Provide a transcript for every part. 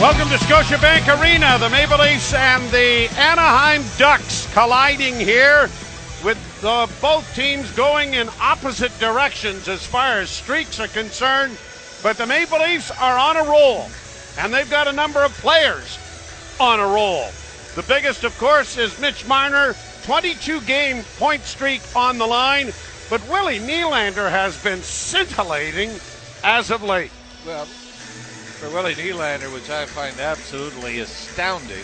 Welcome to Scotiabank Arena. The Maple Leafs and the Anaheim Ducks colliding here with both teams going in opposite directions as far as streaks are concerned. But the Maple Leafs are on a roll, and they've got a number of players on a roll. The biggest, of course, is Mitch Marner, 22-game point streak on the line. But Willie Nylander has been scintillating as of late. Well, for Willie Nylander, which I find absolutely astounding,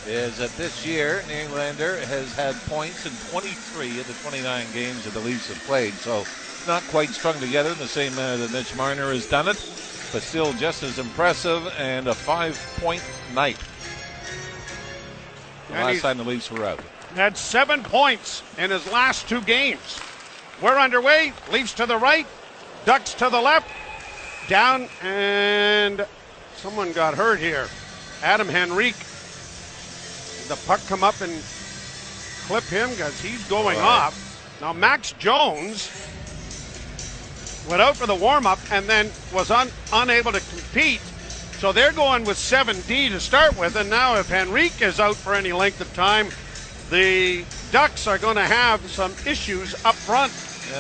is that this year Nylander has had points in 23 of the 29 games that the Leafs have played. So not quite strung together in the same manner that Mitch Marner has done it, but still just as impressive, and a 5-point night. The last time the Leafs were out. Had 7 points in his last 2 games. We're underway. Leafs to the right, Ducks to the left. Down, and someone got hurt here. Adam Henrique. The puck come up and clip him because he's going off. Now Max Jones went out for the warm-up and then was unable to compete. So they're going with 7D to start with, and now if Henrique is out for any length of time, the Ducks are going to have some issues up front.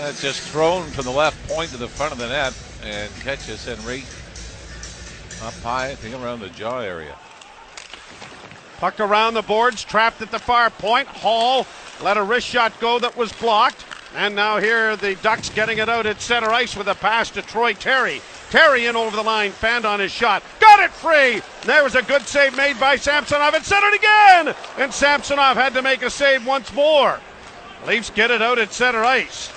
It's just thrown from the left point to the front of the net. And catches Henry up high, I think around the jaw area. Puck around the boards, trapped at the far point. Hall let a wrist shot go that was blocked. And now here the Ducks getting it out at center ice with a pass to Troy Terry. Terry in over the line, fanned on his shot. Got it free! There was a good save made by Samsonov. It centered again! And Samsonov had to make a save once more. Leafs get it out at center ice.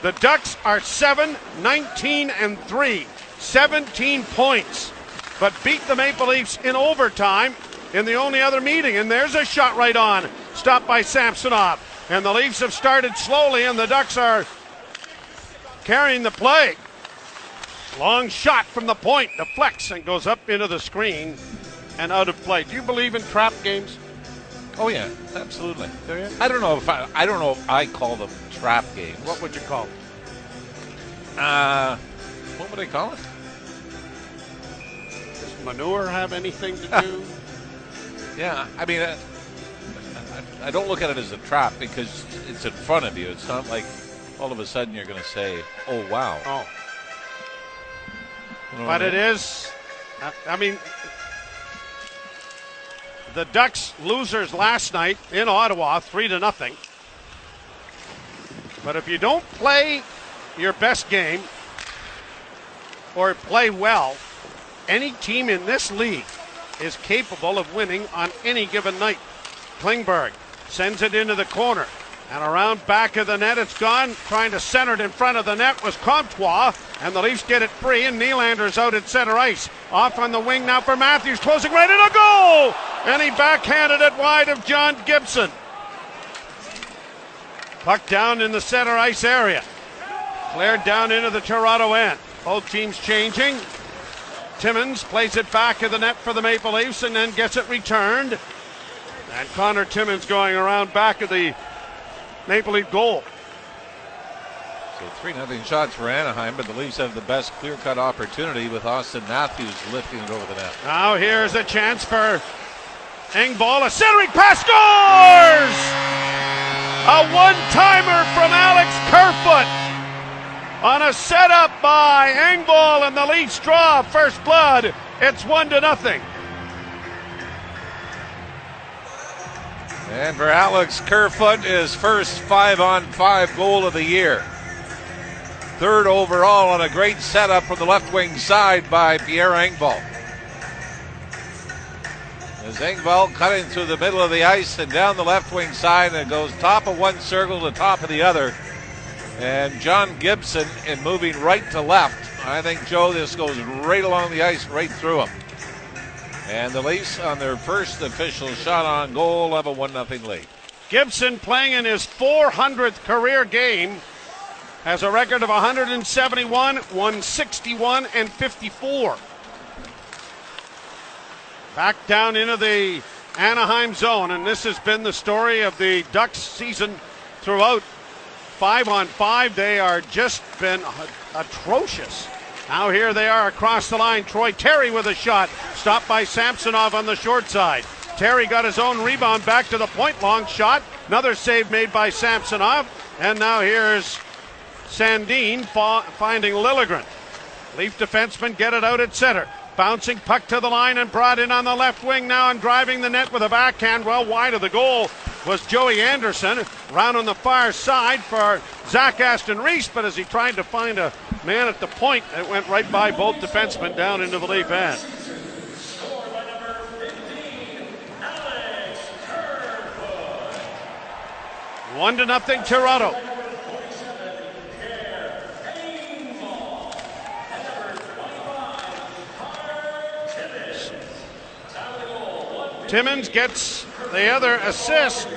The Ducks are 7-19-3, 17 points, but beat the Maple Leafs in overtime in the only other meeting. And there's a shot right on, stopped by Samsonov. And the Leafs have started slowly, and the Ducks are carrying the play. Long shot from the point, deflects and goes up into the screen and out of play. Do you believe in trap games? Oh yeah, absolutely. I don't know if I call them trap games. What would you call them? What would I call it? Does manure have anything to do? Yeah, I mean, I don't look at it as a trap because it's in front of you. It's not like all of a sudden you're going to say, "Oh wow." Oh. You know but it is. I mean. The Ducks losers last night in Ottawa, 3-0. But if you don't play your best game or play well, any team in this league is capable of winning on any given night. Klingberg sends it into the corner. And around back of the net, it's gone. Trying to center it in front of the net was Comtois. And the Leafs get it free, and Nylander's out at center ice. Off on the wing now for Matthews, closing right in, a goal! And he backhanded it wide of John Gibson. Puck down in the center ice area. Cleared down into the Toronto end. Both teams changing. Timmins plays it back of the net for the Maple Leafs and then gets it returned. And Connor Timmins going around back of the Maple Leaf goal. So 3-0 shots for Anaheim, but the Leafs have the best clear-cut opportunity with Austin Matthews lifting it over the net. Now here's a chance for Engvall. A centering pass, scores! A one-timer from Alex Kerfoot on a setup by Engvall, and the Leafs draw first blood. It's 1-0. And for Alex Kerfoot, his first 5-on-5 goal of the year. Third overall on a great setup from the left wing side by Pierre Engvall. As Engvall cutting through the middle of the ice and down the left wing side, and it goes top of one circle to top of the other. And John Gibson in moving right to left. I think, Joe, this goes right along the ice, right through him. And the Leafs on their first official shot on goal have a 1-0 lead. Gibson playing in his 400th career game has a record of 171, 161, and 54. Back down into the Anaheim zone, and this has been the story of the Ducks season throughout. 5-on-5, they are just been atrocious Now here they are across the line. Troy Terry with a shot. Stopped by Samsonov on the short side. Terry got his own rebound back to the point. Long shot. Another save made by Samsonov. And now here's Sandin finding Liljegren. Leaf defensemen get it out at center. Bouncing puck to the line and brought in on the left wing now and driving the net with a backhand. Well, wide of the goal was Joey Anderson. Round on the far side for Zach Aston Reese, but as he tried to find a man at the point, it went right by both defensemen down into the Leaf end. One to nothing Toronto. Timmins gets the other assist,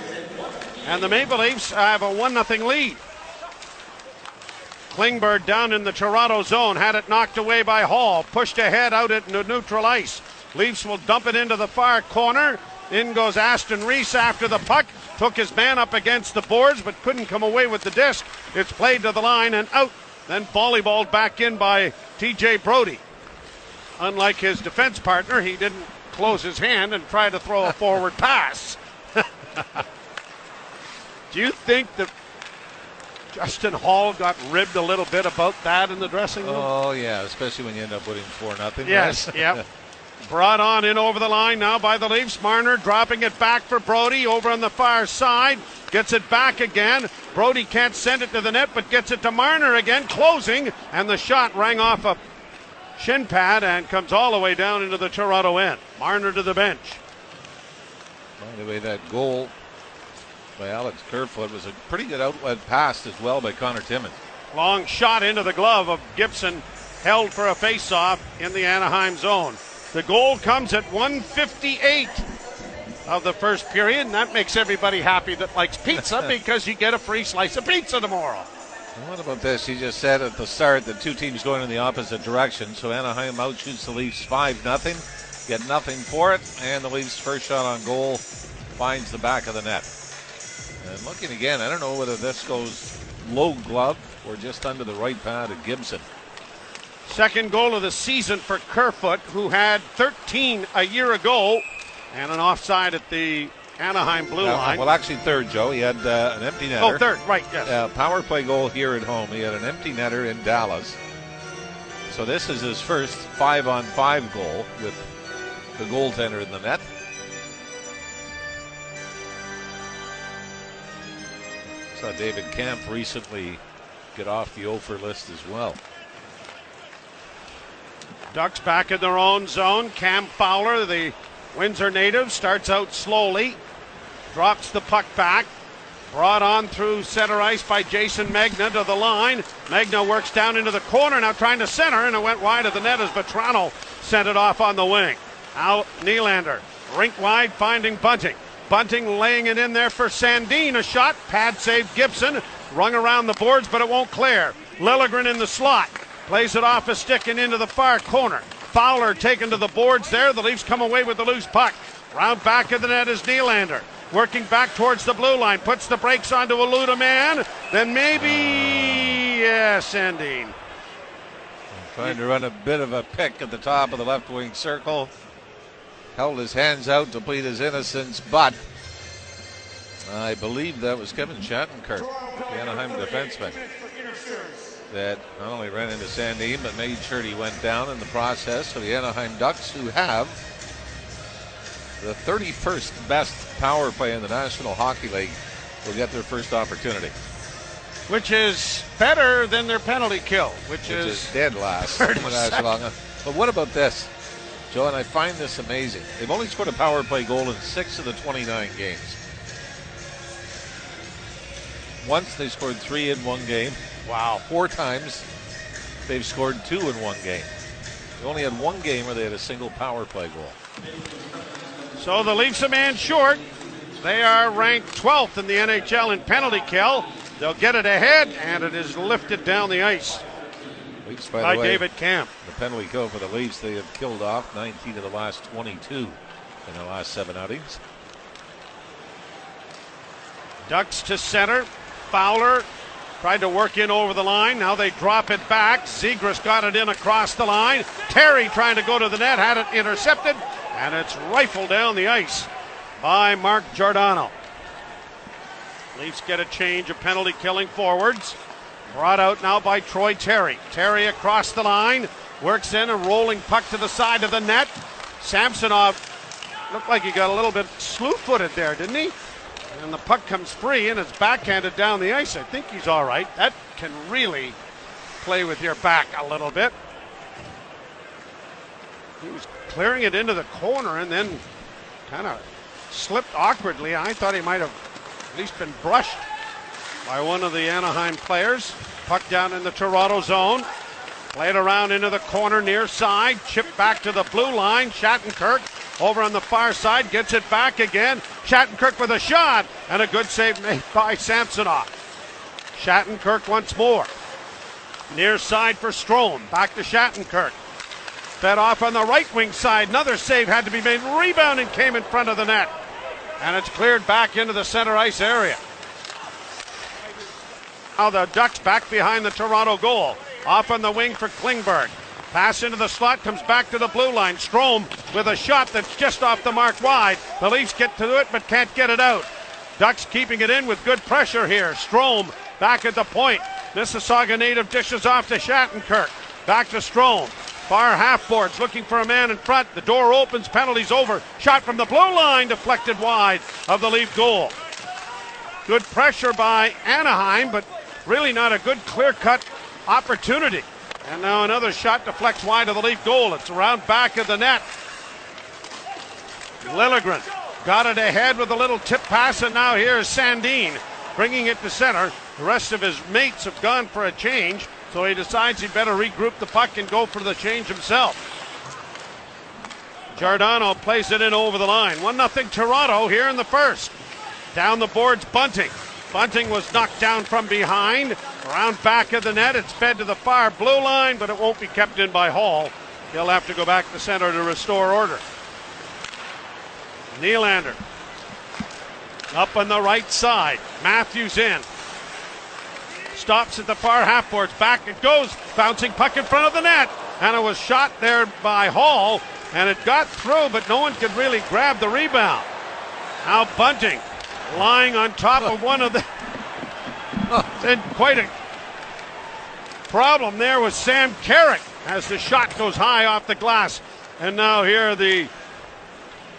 and the Maple Leafs have a 1-0 lead. Klingberg down in the Toronto zone, had it knocked away by Hall, pushed ahead out at neutral ice. Leafs will dump it into the far corner. In goes Aston Reese after the puck, took his man up against the boards, but couldn't come away with the disc. It's played to the line and out, then volleyballed back in by T.J. Brodie. Unlike his defense partner, he didn't close his hand and try to throw a forward pass. Do you think that Justin Hall got ribbed a little bit about that in the dressing room? Oh, yeah, especially when you end up winning 4-0. Yes, right? yep. Brought on in over the line now by the Leafs. Marner dropping it back for Brodie over on the far side. Gets it back again. Brodie can't send it to the net, but gets it to Marner again, closing, and the shot rang off a shin pad and comes all the way down into the Toronto end. Marner to the bench. By the way, that goal by Alex Kerfoot was a pretty good outlet pass as well by Connor Timmins. Long shot into the glove of Gibson, held for a face-off in the Anaheim zone. The goal comes at 1:58 of the first period, and that makes everybody happy that likes pizza because you get a free slice of pizza tomorrow. What about this? He just said at the start that two teams going in the opposite direction, so Anaheim outshoots the Leafs 5-0, get nothing for it, and the Leafs' first shot on goal finds the back of the net. And looking again, I don't know whether this goes low glove or just under the right pad of Gibson. Second goal of the season for Kerfoot, who had 13 a year ago, and an offside at the Anaheim blue line. Well, actually third, Joe. He had an empty netter. Oh, third, right, yes. Power play goal here at home. He had an empty netter in Dallas. So this is his first 5-on-5 goal with the goaltender in the net. Saw David Kampf recently get off the 0 for list as well. Ducks back in their own zone. Cam Fowler, the Windsor native, starts out slowly, drops the puck back, brought on through center ice by Jason Magna to the line. Magna works down into the corner, now trying to center, and it went wide of the net as Vetrano sent it off on the wing. Out Nylander, rink wide, finding Bunting. Bunting laying it in there for Sandin, a shot, pad save Gibson, rung around the boards, but it won't clear. Liljegren in the slot. Plays it off a stick and into the far corner. Fowler taken to the boards there. The Leafs come away with the loose puck. Round back of the net is Nylander. Working back towards the blue line. Puts the brakes onto a Luda man. Then maybe, Sandin. Trying to run a bit of a pick at the top of the left wing circle. Held his hands out to plead his innocence, but I believe that was Kevin Shattenkirk, the Anaheim defenseman, that not only ran into Sandin but made sure he went down in the process. So the Anaheim Ducks, who have the 31st best power play in the National Hockey League, will get their first opportunity. Which is better than their penalty kill, which is dead last. But what about this, Joe? And I find this amazing. They've only scored a power play goal in 6 of the 29 games. Once they scored 3 in one game. Wow. 4 times they've scored 2 in one game. They only had one game where they had a single power play goal. So the Leafs a man short. They are ranked 12th in the NHL in penalty kill. They'll get it ahead, and it is lifted down the ice Leafs, by David Kampf. The penalty kill for the Leafs, they have killed off 19 of the last 22 in their last 7 outings. Ducks to center. Fowler Tried to work in over the line. Now they drop it back. Zegras got it in across the line. Terry trying to go to the net, had it intercepted, and it's rifled down the ice by Mark Giordano. Leafs get a change of penalty killing forwards. Brought out now by Troy Terry. Terry across the line. Works in a rolling puck to the side of the net. Samsonov looked like he got a little bit slew-footed there, didn't he? And the puck comes free and it's backhanded down the ice. I think he's all right. That can really play with your back a little bit. He was clearing it into the corner and then kind of slipped awkwardly. I thought he might have at least been brushed by one of the Anaheim players. Puck down in the Toronto zone. Played around into the corner near side. Chipped back to the blue line. Shattenkirk over on the far side. Gets it back again. Shattenkirk with a shot. And a good save made by Samsonov. Shattenkirk once more. Near side for Strome. Back to Shattenkirk. Fed off on the right wing side. Another save had to be made. Rebound and came in front of the net. And it's cleared back into the center ice area. Now the Ducks back behind the Toronto goal. Off on the wing for Klingberg. Pass into the slot, comes back to the blue line. Strome with a shot that's just off the mark wide. The Leafs get to it but can't get it out. Ducks keeping it in with good pressure here. Strome back at the point. Mississauga native dishes off to Shattenkirk. Back to Strome. Far half boards looking for a man in front. The door opens, penalty's over. Shot from the blue line, deflected wide of the Leaf goal. Good pressure by Anaheim, but really not a good clear-cut opportunity. And now another shot deflects wide of the Leaf goal. It's around back of the net. Liljegren got it ahead with a little tip pass, and now here's Sandin bringing it to center. The rest of his mates have gone for a change, so he decides he better regroup the puck and go for the change himself. Giordano plays it in over the line. 1-0 Toronto here in the first. Down the boards, Bunting. Bunting was knocked down from behind. Around back of the net, it's fed to the far blue line, but it won't be kept in by Hall. He'll have to go back to center to restore order. Nylander up on the right side. Matthews in. Stops at the far half boards. Back it goes. Bouncing puck in front of the net. And it was shot there by Hall. And it got through, but no one could really grab the rebound. Now Bunting lying on top of one of the... And quite a problem there with Sam Carrick as the shot goes high off the glass. And now here are the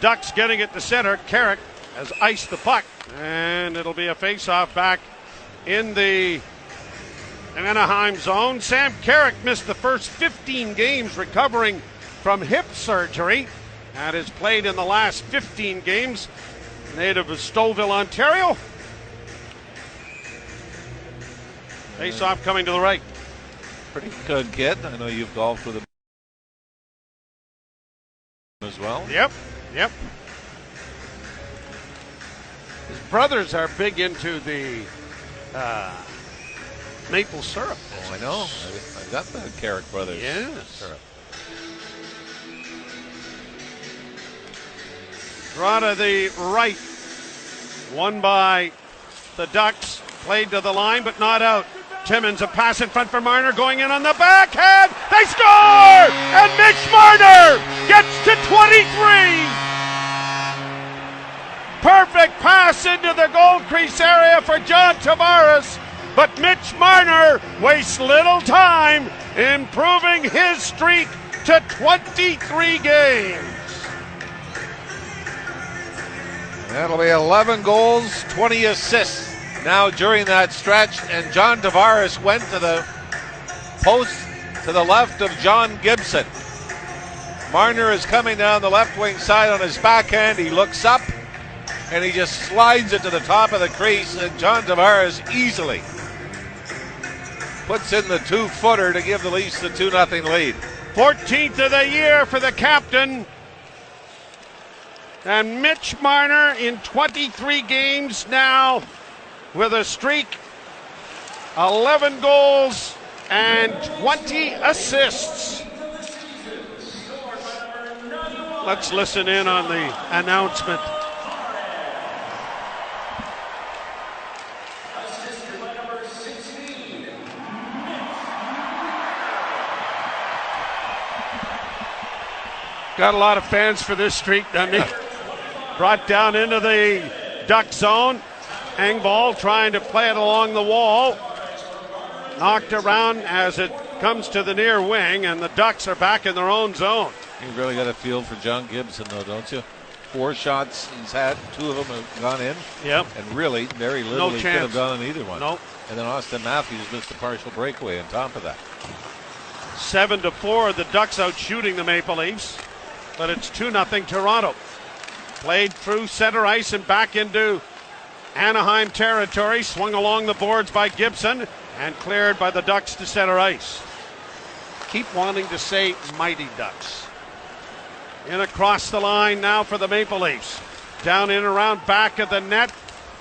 Ducks getting it to center. Carrick has iced the puck. And it'll be a face-off back in the Anaheim zone. Sam Carrick missed the first 15 games recovering from hip surgery and has played in the last 15 games. Native of Stouffville, Ontario. Face-off coming to the right. Pretty good kid. I know you've golfed with him as well. Yep. His brothers are big into the maple syrup. Oh, I know. I got the Carrick brothers. Yes. Syrup. Draw to the right. Won by the Ducks. Played to the line, but not out. Timmins, a pass in front for Marner, going in on the backhand. They score! And Mitch Marner gets to 23. Perfect pass into the goal crease area for John Tavares. But Mitch Marner wastes little time, improving his streak to 23 games. That'll be 11 goals, 20 assists now during that stretch. And John Tavares went to the post to the left of John Gibson. Marner is coming down the left wing side on his backhand. He looks up and he just slides it to the top of the crease. And John Tavares easily puts in the 2-footer to give the Leafs the 2-0 lead. 14th of the year for the captain. And Mitch Marner in 23 games now with a streak, 11 goals and 20 assists. Let's listen in on the announcement. Got a lot of fans for this streak, doesn't he? Brought down into the Duck zone. Engvall trying to play it along the wall. Knocked around as it comes to the near wing, and the Ducks are back in their own zone. You really got a feel for John Gibson, though, don't you? 4 shots he's had, 2 of them have gone in. Yep. And really, very little No he chance. could have done in either one. Nope. And then Austin Matthews missed a partial breakaway on top of that. 7-4, the Ducks out shooting the Maple Leafs, but it's 2-0 Toronto. Played through center ice and back into Anaheim territory, swung along the boards by Gibson and cleared by the Ducks to center ice. Keep wanting to say Mighty Ducks. In across the line now for the Maple Leafs. Down in around back of the net.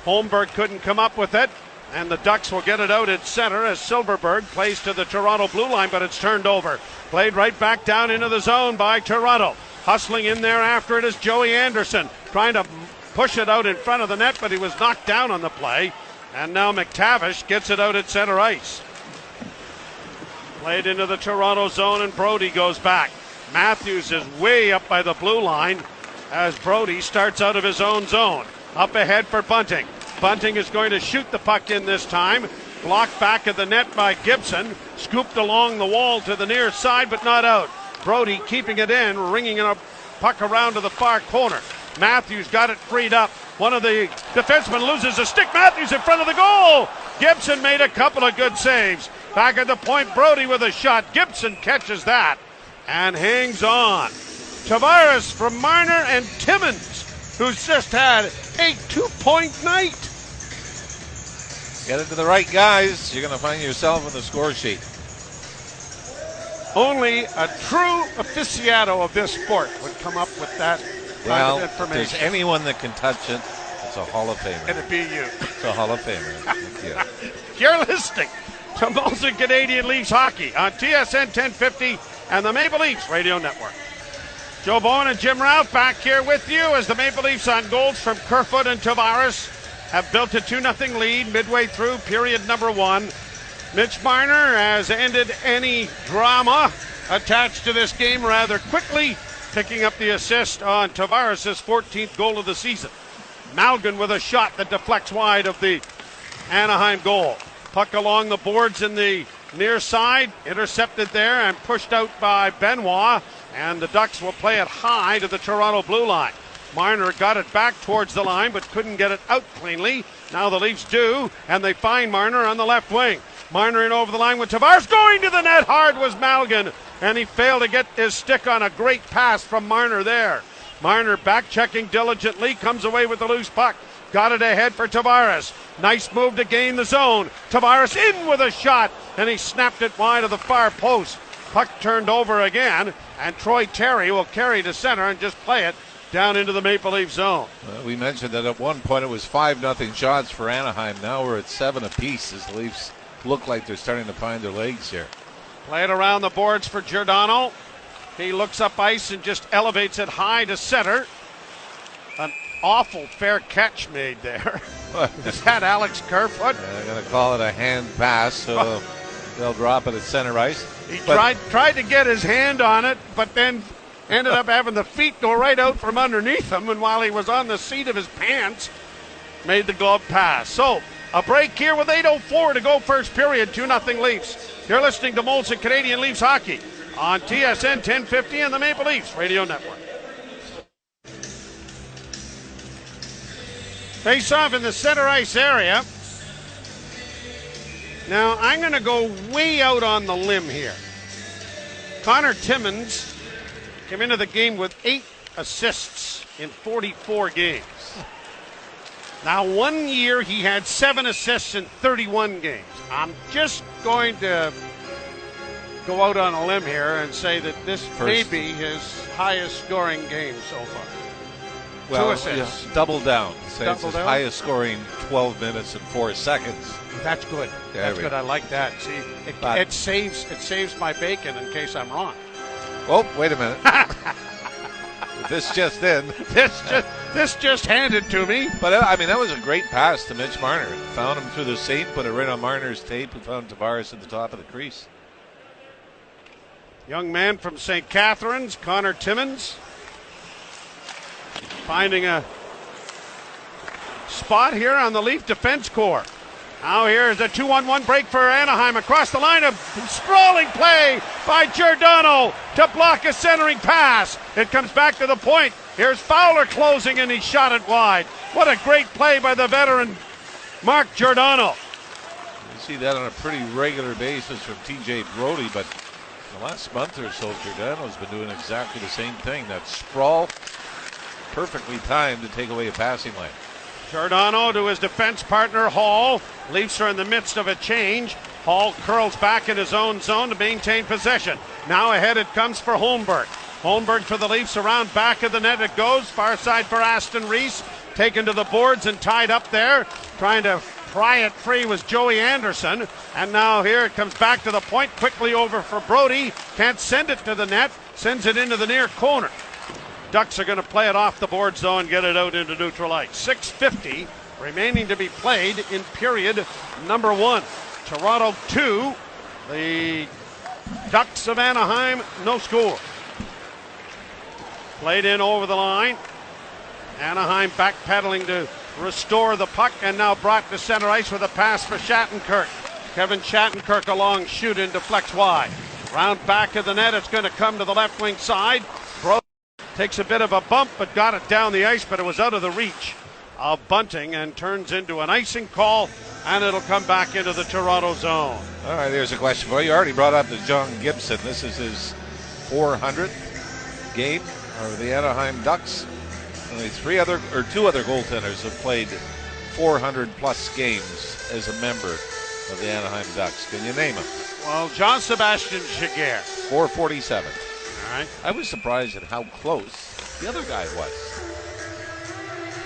Holmberg couldn't come up with it, and the Ducks will get it out at center as Silverberg plays to the Toronto blue line, but it's turned over. Played right back down into the zone by Toronto. Hustling in there after it is Joey Anderson, trying to push it out in front of the net, but he was knocked down on the play. And now McTavish gets it out at center ice. Played into the Toronto zone, and Brody goes back. Matthews is way up by the blue line as Brody starts out of his own zone. Up ahead for Bunting. Bunting is going to shoot the puck in this time. Blocked back at the net by Gibson. Scooped along the wall to the near side, but not out. Brody keeping it in, ringing a puck around to the far corner. Matthews got it freed up. One of the defensemen loses a stick. Matthews in front of the goal. Gibson made a couple of good saves. Back at the point, Brody with a shot. Gibson catches that and hangs on. Tavares from Marner and Timmins, who's just had a 2-point night. Get it to the right guys, you're going to find yourself on the score sheet. Only a true aficionado of this sport would come up with that kind of If information. there's anyone that can touch it, it's a Hall of Famer. It'd be you. It's a Hall of Famer. Thank you. You're listening to Molson Canadian Leafs Hockey on TSN 1050 and the Maple Leafs Radio Network. Joe Bowen and Jim Ralph back here with you as the Maple Leafs on goals from Kerfoot and Tavares have built a 2-0 lead midway through period number 1. Mitch Marner has ended any drama attached to this game rather quickly, picking up the assist on Tavares' 14th goal of the season. Malgin with a shot that deflects wide of the Anaheim goal. Puck along the boards in the near side, intercepted there and pushed out by Benoit, and the Ducks will play it high to the Toronto blue line. Marner got it back towards the line but couldn't get it out cleanly. Now the Leafs do, and they find Marner on the left wing. Marner in over the line with Tavares. Going to the net hard was Malgin, and he failed to get his stick on a great pass from Marner there. Marner back checking diligently, comes away with the loose puck. Got it ahead for Tavares. Nice move to gain the zone. Tavares in with a shot, and he snapped it wide of the far post. Puck turned over again, and Troy Terry will carry to center and just play it down into the Maple Leaf zone. Well, we mentioned that at one point it was 5-0 shots for Anaheim. Now we're at 7 apiece as the Leafs look like they're starting to find their legs here. Play it around the boards for Giordano. He looks up ice and just elevates it high to center. An awful fair catch made there. Is that Alex Kerfoot? Yeah, they're going to call it a hand pass, so they'll drop it at center ice. He tried to get his hand on it, but then ended up having the feet go right out from underneath him, and while he was on the seat of his pants, made the glove pass. So, a break here with 8:04 to go first period, 2-0 Leafs. You're listening to Molson Canadian Leafs Hockey on TSN 1050 and the Maple Leafs Radio Network. Face off in the center ice area. Now, I'm going to go way out on the limb here. Connor Timmins came into the game with 8 assists in 44 games. Now, 1 year he had 7 assists in 31 games. I'm just going to go out on a limb here and say that this may be his highest scoring game so far. Well, 2 assists. Yeah, double down. Say Double it's his down? highest scoring 12 minutes and 4 seconds. That's good. There That's we good. go. I like that. See, it saves my bacon in case I'm wrong. Oh, wait a minute. This just in. This just handed to me. But, I mean, that was a great pass to Mitch Marner. Found him through the seam, put it right on Marner's tape, and found Tavares at the top of the crease. Young man from St. Catharines, Connor Timmins, finding a spot here on the Leaf defense corps. Now here's a 2-on-1 break for Anaheim across the line. A sprawling play by Giordano to block a centering pass. It comes back to the point. Here's Fowler closing, and he shot it wide. What a great play by the veteran Mark Giordano. You see that on a pretty regular basis from TJ Brody, but the last month or so, Giordano's been doing exactly the same thing. That sprawl, perfectly timed to take away a passing lane. Giordano to his defense partner, Hall. Leafs are in the midst of a change. Hall curls back in his own zone to maintain possession. Now ahead it comes for Holmberg. Holmberg for the Leafs, around back of the net it goes. Far side for Aston Reese. Taken to the boards and tied up there. Trying to pry it free was Joey Anderson. And now here it comes back to the point. Quickly over for Brody. Can't send it to the net. Sends it into the near corner. Ducks are going to play it off the boards, though, and get it out into neutral ice. 6:50 remaining to be played in period number 1. Toronto 2. The Ducks of Anaheim, no score. Played in over the line. Anaheim backpedaling to restore the puck, and now brought to center ice with a pass for Shattenkirk. Kevin Shattenkirk, a long shoot in, deflects wide. Round back of the net, it's going to come to the left wing side. Takes a bit of a bump, but got it down the ice, but it was out of the reach of Bunting and turns into an icing call, and it'll come back into the Toronto zone. All right, there's a question for you. You already brought up the John Gibson. This is his 400th game for the Anaheim Ducks. Only two other goaltenders have played 400-plus games as a member of the Anaheim Ducks. Can you name them? Well, Jean-Sébastien Giguère. 447. All right. I was surprised at how close the other guy was.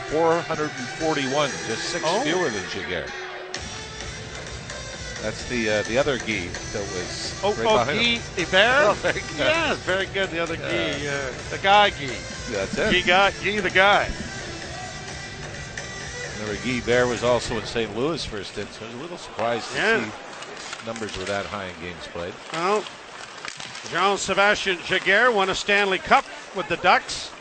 441, just 6 fewer than Giguère. That's the other Guy that was right behind him. Guy Hébert? Oh, very good. Yeah, very good. The other Guy, the guy Guy. That's it. Guy the guy. Remember, Guy Hébert was also in St. Louis for a stint, so I was a little surprised to see numbers were that high in games played. Well, Jean-Sébastien Giguère won a Stanley Cup with the Ducks,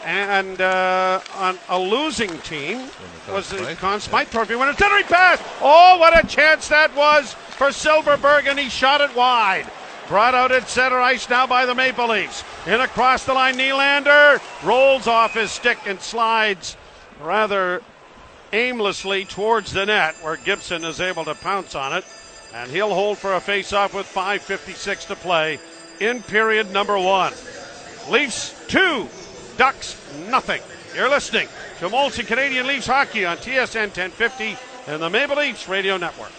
and on a losing team was the Conn Smythe Trophy winner. Centering pass! Oh, what a chance that was for Silverberg, and he shot it wide. Brought out at center ice now by the Maple Leafs. In across the line, Nylander rolls off his stick and slides rather aimlessly towards the net, where Gibson is able to pounce on it. And he'll hold for a face-off with 5:56 to play in period number 1. Leafs 2, Ducks nothing. You're listening to Molson Canadian Leafs Hockey on TSN 1050 and the Maple Leafs Radio Network.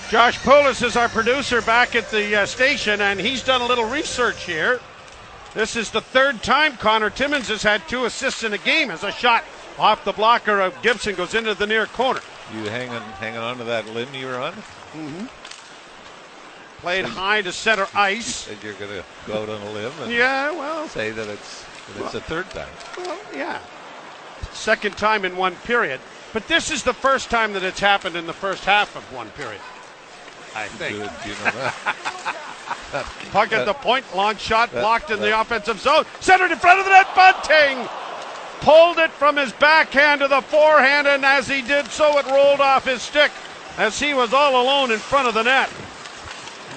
Josh Poulos is our producer back at the station, and he's done a little research here. This is the third time Connor Timmins has had 2 assists in a game as a shot off the blocker of Gibson goes into the near corner. You hanging on to that limb you were on? Mm-hmm. Played high to center ice. And you're going to go out on a limb and say that it's the third time. Well, yeah. Second time in one period. But this is the first time that it's happened in the first half of one period, I think. Good, you know that. Puck at the point, long shot blocked in the offensive zone. Centered in front of the net, Bunting! Pulled it from his backhand to the forehand, and as he did so, it rolled off his stick as he was all alone in front of the net.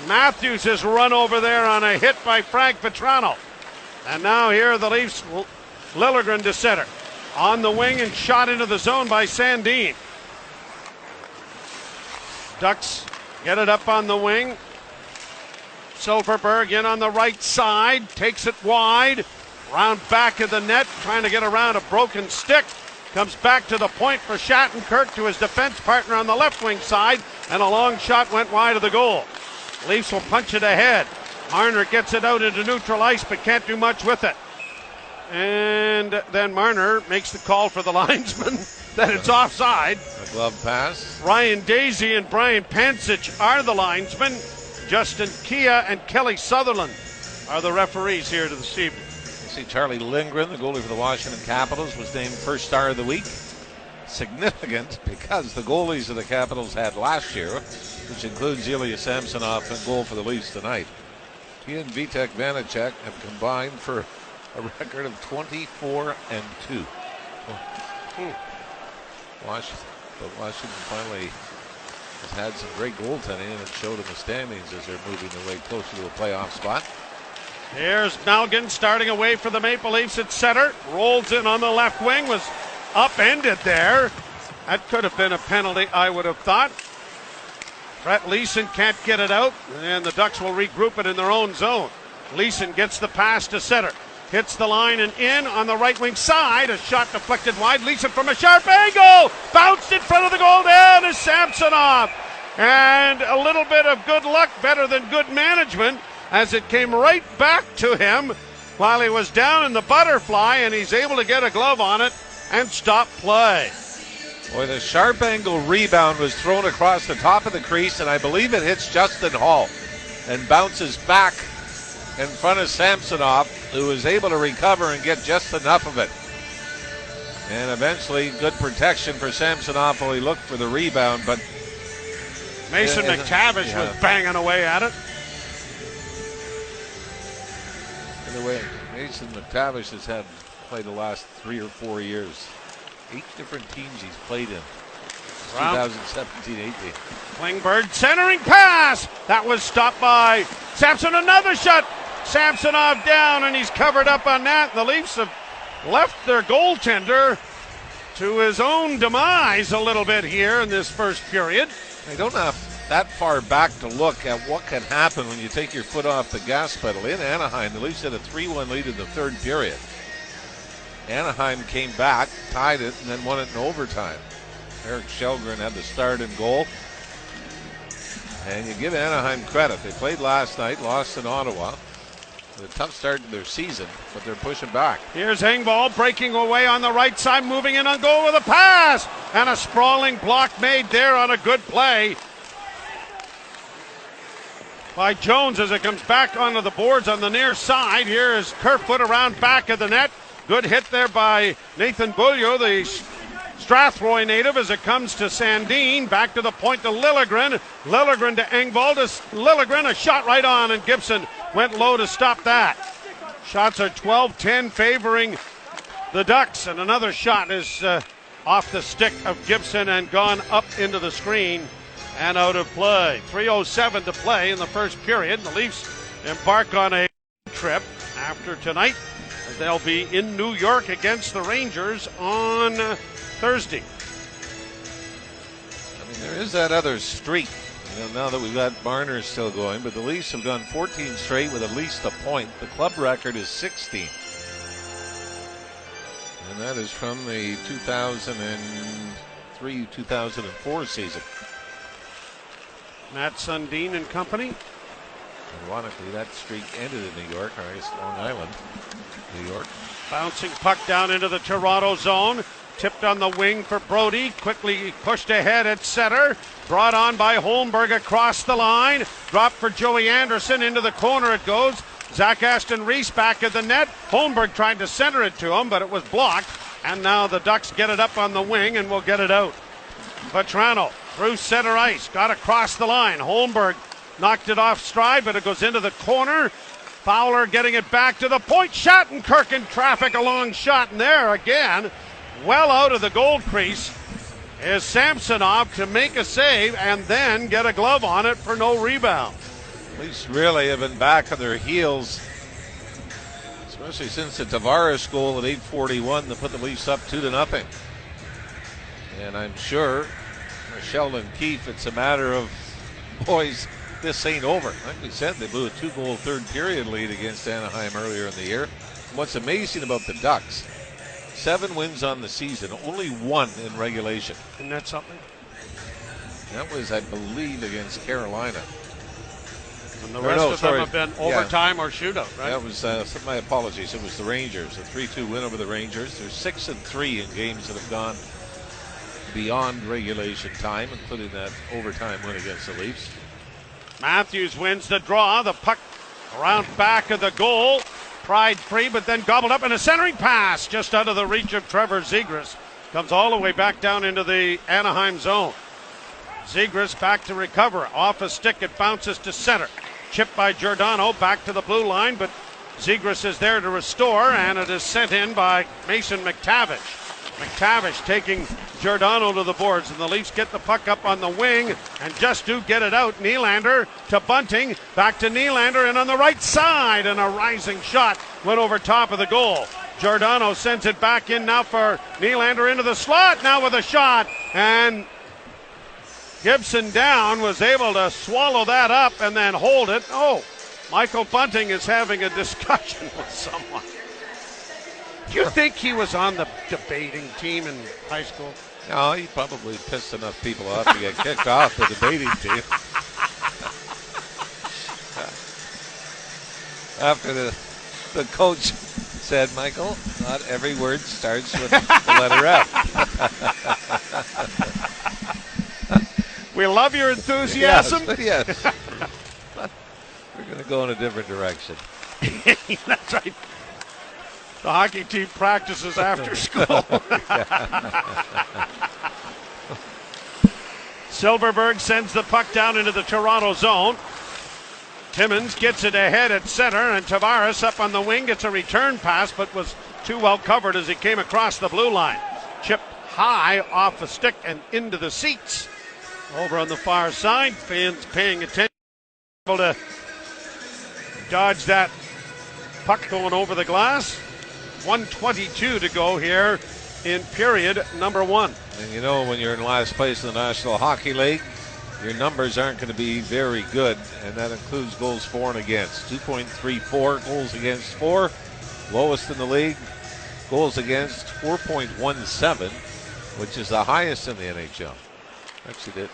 Matthews has run over there on a hit by Frank Petrano. And now here are the Leafs. Liljegren to center. On the wing and shot into the zone by Sandin. Ducks get it up on the wing. Silverberg in on the right side. Takes it wide. Round back of the net, trying to get around a broken stick. Comes back to the point for Shattenkirk to his defense partner on the left wing side, and a long shot went wide of the goal. Leafs will punch it ahead. Marner gets it out into neutral ice, but can't do much with it. And then Marner makes the call for the linesman that it's offside. A glove pass. Ryan Daisy and Brian Pancic are the linesmen. Justin Kia and Kelly Sutherland are the referees here to this evening. See, Charlie Lindgren, the goalie for the Washington Capitals, was named first star of the week. Significant because the goalies of the Capitals had last year, which includes Ilya Samsonov, and goal for the Leafs tonight. He and Vitek Vanacek have combined for a record of 24-2. Washington finally has had some great goaltending, and it showed in the standings as they're moving their way closer to a playoff spot. Here's Malgin starting away for the Maple Leafs at center. Rolls in on the left wing, was upended there. That could have been a penalty, I would have thought. Brett Leeson can't get it out, and the Ducks will regroup it in their own zone. Leeson gets the pass to center. Hits the line and in on the right wing side. A shot deflected wide. Leeson from a sharp angle. Bounced in front of the goal. Down is Samsonov. And a little bit of good luck, better than good management, as it came right back to him while he was down in the butterfly, and he's able to get a glove on it and stop play. Boy, the sharp angle rebound was thrown across the top of the crease, and I believe it hits Justin Hall and bounces back in front of Samsonov, who was able to recover and get just enough of it. And eventually, good protection for Samsonov while he looked for the rebound, but Mason McTavish was banging away at it. By the way, Mason McTavish has played the last 3 or 4 years. 8 different teams he's played in. 2017-18. Klingberg centering pass. That was stopped by Samson. Another shot. Samsonov down, and he's covered up on that. The Leafs have left their goaltender to his own demise a little bit here in this first period. They don't have that far back to look at what can happen when you take your foot off the gas pedal. In Anaheim, the Leafs had a 3-1 lead in the third period. Anaheim came back, tied it, and then won it in overtime. Eric Shelgren had the start and goal. And you give Anaheim credit. They played last night, lost in Ottawa. A tough start to their season, but they're pushing back. Here's Engvall breaking away on the right side, moving in on goal with a pass. And a sprawling block made there on a good play by Jones as it comes back onto the boards on the near side. Here is Kerfoot around back of the net. Good hit there by Nathan Beaulieu, the Strathroy native, as it comes to Sandin. Back to the point to Liljegren. Liljegren to Engvall. To Liljegren, a shot right on, and Gibson went low to stop that. Shots are 12-10 favoring the Ducks, and another shot is off the stick of Gibson and gone up into the screen and out of play. 3:07 to play in the first period. The Leafs embark on a trip after tonight, as they'll be in New York against the Rangers on Thursday. I mean, there is that other streak, now that we've got Marner still going, but the Leafs have gone 14 straight with at least a point. The club record is 16. And that is from the 2003-2004 season. Matt Sundin and company. Ironically, that streak ended in New York, or I guess Long Island, New York. Bouncing puck down into the Toronto zone. Tipped on the wing for Brody. Quickly pushed ahead at center. Brought on by Holmberg across the line. Dropped for Joey Anderson. Into the corner it goes. Zach Aston Reese back at the net. Holmberg tried to center it to him, but it was blocked. And now the Ducks get it up on the wing and will get it out. Vetrano through center ice. Got across the line. Holmberg knocked it off stride, but it goes into the corner. Fowler getting it back to the point. Shattenkirk in traffic, a long shot, and there again, well out of the goal crease, is Samsonov to make a save and then get a glove on it for no rebound. Leafs really have been back on their heels, especially since the Tavares goal at 8:41 to put the Leafs up 2-0. And I'm sure for Sheldon Keefe, it's a matter of, boys, this ain't over. Like we said, they blew a 2-goal third period lead against Anaheim earlier in the year. And what's amazing about the Ducks, 7 wins on the season, only 1 in regulation. Isn't that something? That was, I believe, against Carolina. And the rest of them have been overtime or shootout, right? That was, my apologies, it was the Rangers, a 3-2 win over the Rangers. They're 6-3 in games that have gone beyond regulation time, including that overtime win against the Leafs. Matthews wins the draw. The puck around back of the goal. Pried free, but then gobbled up, and a centering pass just out of the reach of Trevor Zegras. Comes all the way back down into the Anaheim zone. Zegras back to recover. Off a stick, it bounces to center. Chipped by Giordano back to the blue line, but Zegras is there to restore, and it is sent in by Mason McTavish. McTavish taking Giordano to the boards, and the Leafs get the puck up on the wing and just do get it out. Nylander to Bunting, back to Nylander, and on the right side, and a rising shot went over top of the goal. Giordano sends it back in now for Nylander into the slot, now with a shot, and Gibson down was able to swallow that up and then hold it. Oh, Michael Bunting is having a discussion with someone. Do you think he was on the debating team in high school? No, he probably pissed enough people off to get kicked off the debating team. After the coach said, Michael, not every word starts with the letter F. We love your enthusiasm. Yes. We're going to go in a different direction. That's right. The hockey team practices after school. Silverberg sends the puck down into the Toronto zone. Timmins gets it ahead at center, and Tavares up on the wing gets a return pass, but was too well covered as he came across the blue line. Chipped high off the stick and into the seats. Over on the far side, fans paying attention, able to dodge that puck going over the glass. 1:22 to go here in period number one. And you know, when you're in last place in the National Hockey League, your numbers aren't going to be very good, and that includes goals for and against. 2.34 goals against for, lowest in the league. Goals against 4.17, which is the highest in the NHL. Actually, that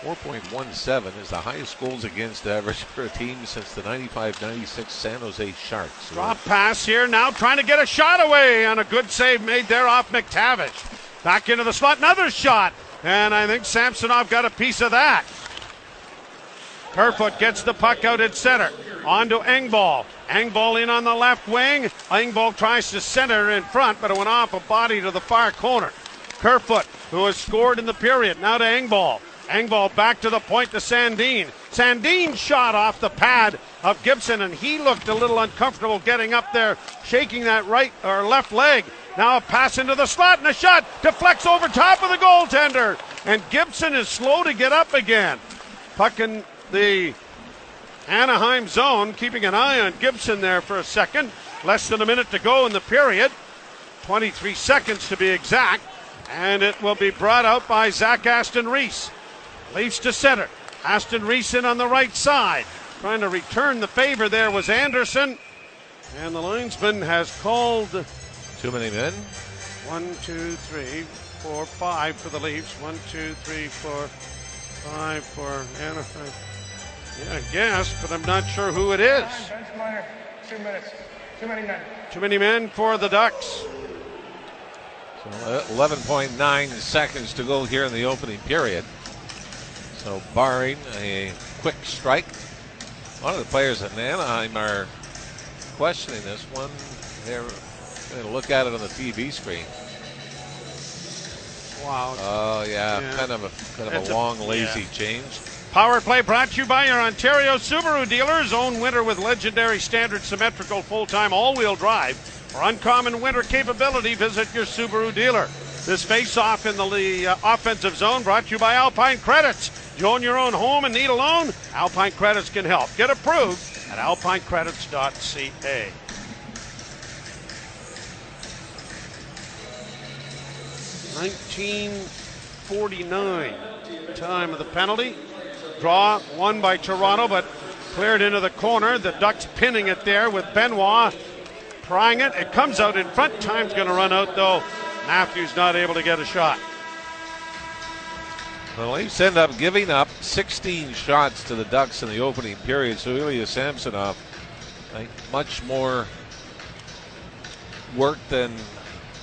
4.17 is the highest goals against average for a team since the 95-96 San Jose Sharks. Drop pass here now, trying to get a shot away, and a good save made there off McTavish. Back into the slot, another shot, and I think Samsonov got a piece of that. Kerfoot gets the puck out at center, on to Engvall. Engvall in on the left wing. Engvall tries to center in front, but it went off a body to the far corner. Kerfoot, who has scored in the period, now to Engvall. Engvall back to the point to Sandin. Sandin shot off the pad of Gibson, and he looked a little uncomfortable getting up there, shaking that right or left leg. Now a pass into the slot, and a shot deflects over top of the goaltender. And Gibson is slow to get up again. Puck in the Anaheim zone, keeping an eye on Gibson there for a second. Less than a minute to go in the period. 23 seconds to be exact. And it will be brought out by Zach Aston Reese. Leafs to center. Aston Reese in on the right side. Trying to return the favor there was Anderson. And the linesman has called too many men. 1, 2, 3, 4, 5 for the Leafs. 1, 2, 3, 4, 5 for Anaheim. Yeah, I guess, but I'm not sure who it is. 2 minutes. Too many men. Too many men for the Ducks. So 11.9 seconds to go here in the opening period. So barring a quick strike, one of the players in Anaheim are questioning this one. They're going to look at it on the TV screen. Wow. Oh yeah. Kind of a long, lazy change. Power play brought to you by your Ontario Subaru dealers. Own winter with legendary standard symmetrical full-time all-wheel drive. For uncommon winter capability, visit your Subaru dealer. This face-off in the offensive zone brought to you by Alpine Credits. You own your own home and need a loan? Alpine Credits can help. Get approved at alpinecredits.ca. .49 time of the penalty. Draw won by Toronto, but cleared into the corner. The Ducks pinning it there with Benoit prying it. It comes out in front. Time's going to run out, though. Matthews not able to get a shot. The Leafs end up giving up 16 shots to the Ducks in the opening period. So Ilya Samsonov, much more work than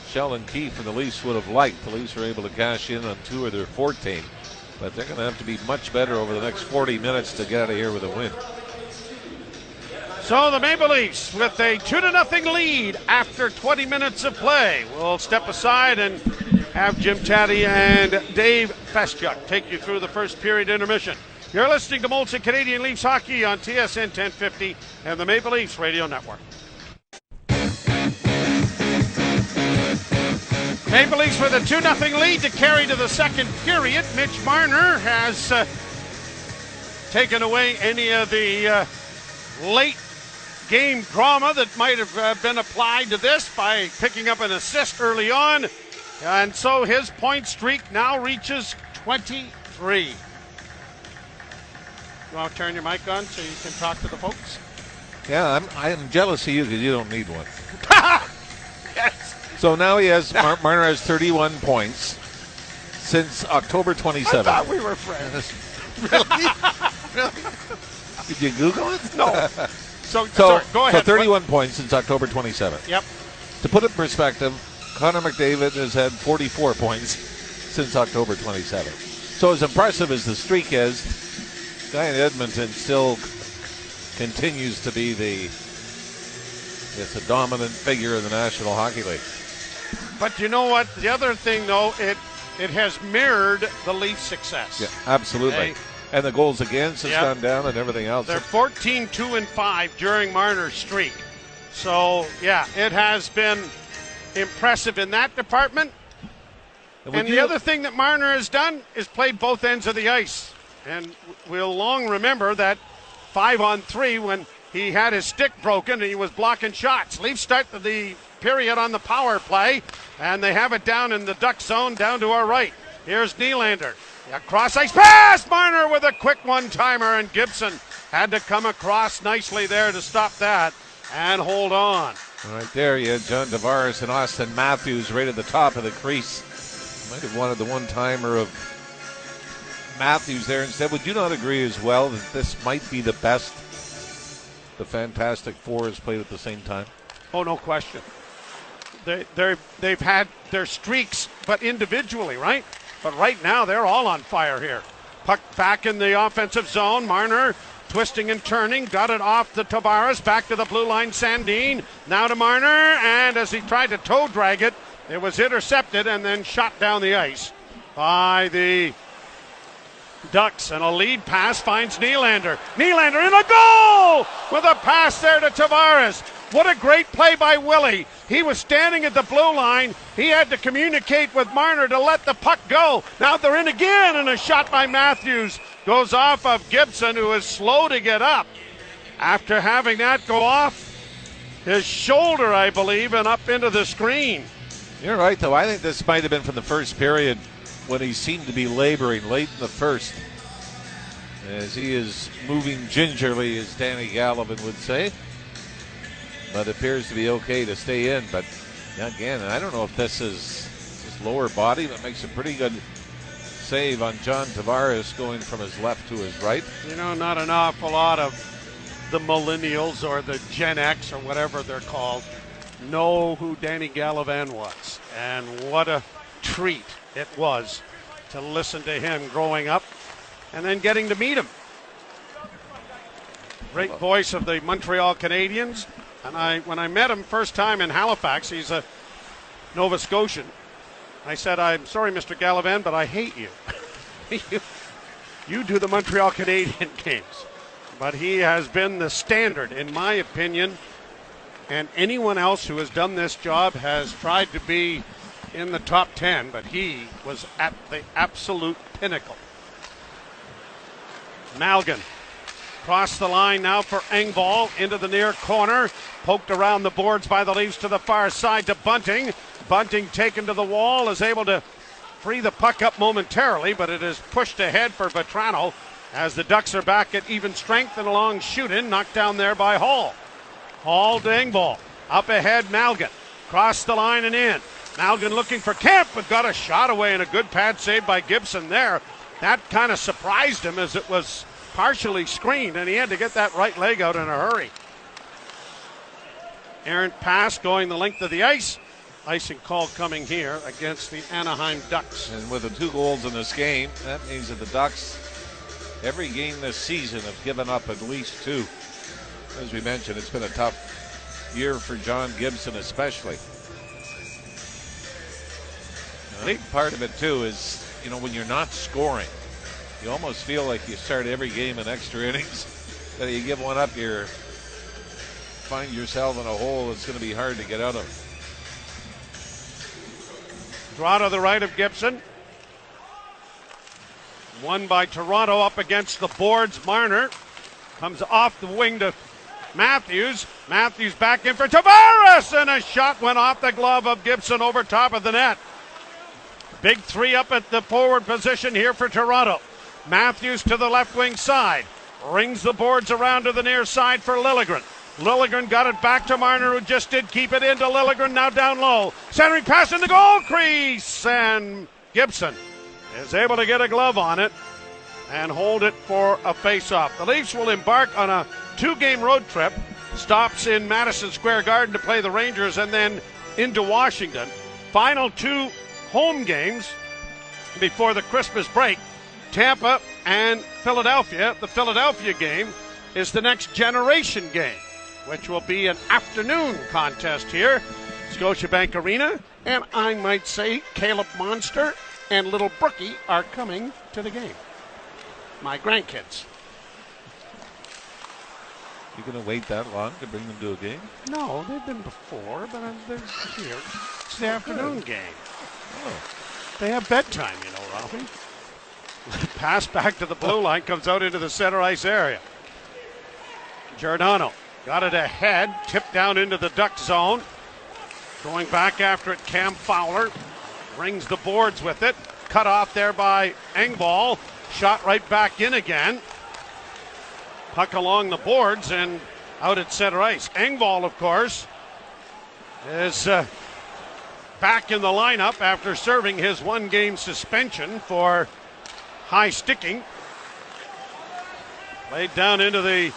Sheldon Keefe and the Leafs would have liked. The Leafs were able to cash in on 2 of their 14. But they're going to have to be much better over the next 40 minutes to get out of here with a win. So the Maple Leafs with a 2-0 lead after 20 minutes of play. We'll step aside and have Jim Taddy and Dave Feschuk take you through the first period intermission. You're listening to Molson Canadian Leafs Hockey on TSN 1050 and the Maple Leafs Radio Network. Maple Leafs with a 2-0 lead to carry to the second period. Mitch Marner has taken away any of the late game drama that might have been applied to this by picking up an assist early on. And so his point streak now reaches 23. You want to turn your mic on so you can talk to the folks? Yeah, I'm jealous of you because you don't need one. Yes. So now he has, Marner has 31 points since October 27th. I thought we were friends. Really? Did you Google it? No. So go ahead. So 31 points since October 27th. Yep. To put it in perspective, Connor McDavid has had 44 points since October 27th. So as impressive as the streak is, the guy in Edmonton still continues to be the dominant figure in the National Hockey League. But you know what? The other thing, though, it has mirrored the Leafs' success. Yeah, absolutely. And the goals against has gone down and everything else. They're 14-2-5 during Marner's streak. So, yeah, it has been impressive in that department. And the other thing that Marner has done is played both ends of the ice. And we'll long remember that 5-on-3 when he had his stick broken and he was blocking shots. Leafs start the period on the power play, and they have it down in the Duck zone down to our right. Here's Nylander. A cross-ice pass! Marner with a quick one-timer, and Gibson had to come across nicely there to stop that and hold on. Right there, you had John Tavares and Austin Matthews right at the top of the crease. Might have wanted the one-timer of Matthews there instead. Would you not agree as well that this might be the best the Fantastic Four has played at the same time? Oh, no question. They've had their streaks, but individually, right? But right now, they're all on fire here. Puck back in the offensive zone. Marner twisting and turning. Got it off to Tavares. Back to the blue line, Sandin. Now to Marner. And as he tried to toe drag it, it was intercepted and then shot down the ice by the Ducks. And a lead pass finds Nylander. Nylander in a goal with a pass there to Tavares. What a great play by Willie. He was standing at the blue line. He had to communicate with Marner to let the puck go. Now they're in again, and a shot by Matthews goes off of Gibson, who is slow to get up. After having that go off his shoulder, I believe, and up into the screen. You're right, though. I think this might have been from the first period when he seemed to be laboring late in the first, as he is moving gingerly, as Danny Gallivan would say. But appears to be okay to stay in. But again, I don't know if this is his lower body, but makes a pretty good save on John Tavares going from his left to his right. You know, not an awful lot of the millennials or the Gen X or whatever they're called know who Danny Gallivan was. And what a treat it was to listen to him growing up and then getting to meet him. Great voice of the Montreal Canadiens. And when I met him first time in Halifax, he's a Nova Scotian. I said, "I'm sorry, Mr. Gallivan, but I hate you. You do the Montreal Canadian games." But he has been the standard, in my opinion. And anyone else who has done this job has tried to be in the top 10, but he was at the absolute pinnacle. Malgin. Cross the line now for Engvall into the near corner. Poked around the boards by the Leafs to the far side to Bunting. Bunting taken to the wall, is able to free the puck up momentarily, but it is pushed ahead for Vetrano as the Ducks are back at even strength and a long shoot-in, knocked down there by Hall. Hall to Engvall. Up ahead, Malgin. Cross the line and in. Malgin looking for Kemp, but got a shot away and a good pad save by Gibson there. That kind of surprised him as it was partially screened, and he had to get that right leg out in a hurry. Errant pass going the length of the ice. Icing call coming here against the Anaheim Ducks. And with the 2 goals in this game, that means that the Ducks, every game this season, have given up at least 2. As we mentioned, it's been a tough year for John Gibson especially. I think part of it, too, is, when you're not scoring, You almost feel like you start every game in extra innings. That you give one up, you find yourself in a hole that's going to be hard to get out of. Draw to the right of Gibson. Won by Toronto up against the boards. Marner comes off the wing to Matthews. Matthews back in for Tavares, and a shot went off the glove of Gibson over top of the net. Big three up at the forward position here for Toronto. Matthews to the left wing side. Rings the boards around to the near side for Liljegren. Liljegren got it back to Marner, who just did keep it into Liljegren, now down low. Centering pass in the goal crease, and Gibson is able to get a glove on it and hold it for a face-off. The Leafs will embark on a 2-game road trip. Stops in Madison Square Garden to play the Rangers and then into Washington. Final 2 home games before the Christmas break. Tampa and Philadelphia. The Philadelphia game is the next generation game, which will be an afternoon contest here. Scotiabank Arena, and I might say Caleb Monster and little Brookie are coming to the game. My grandkids. You going to wait that long to bring them to a game? No, they've been before, but they're here. It's the afternoon game. Oh. They have bedtime, you know, Ralphie. Pass back to the blue line, comes out into the center ice area. Giordano got it ahead, tipped down into the Duck zone. Going back after it, Cam Fowler rings the boards with it. Cut off there by Engvall. Shot right back in again. Puck along the boards and out at center ice. Engvall, of course, is back in the lineup after serving his 1-game suspension for high sticking. Laid down into the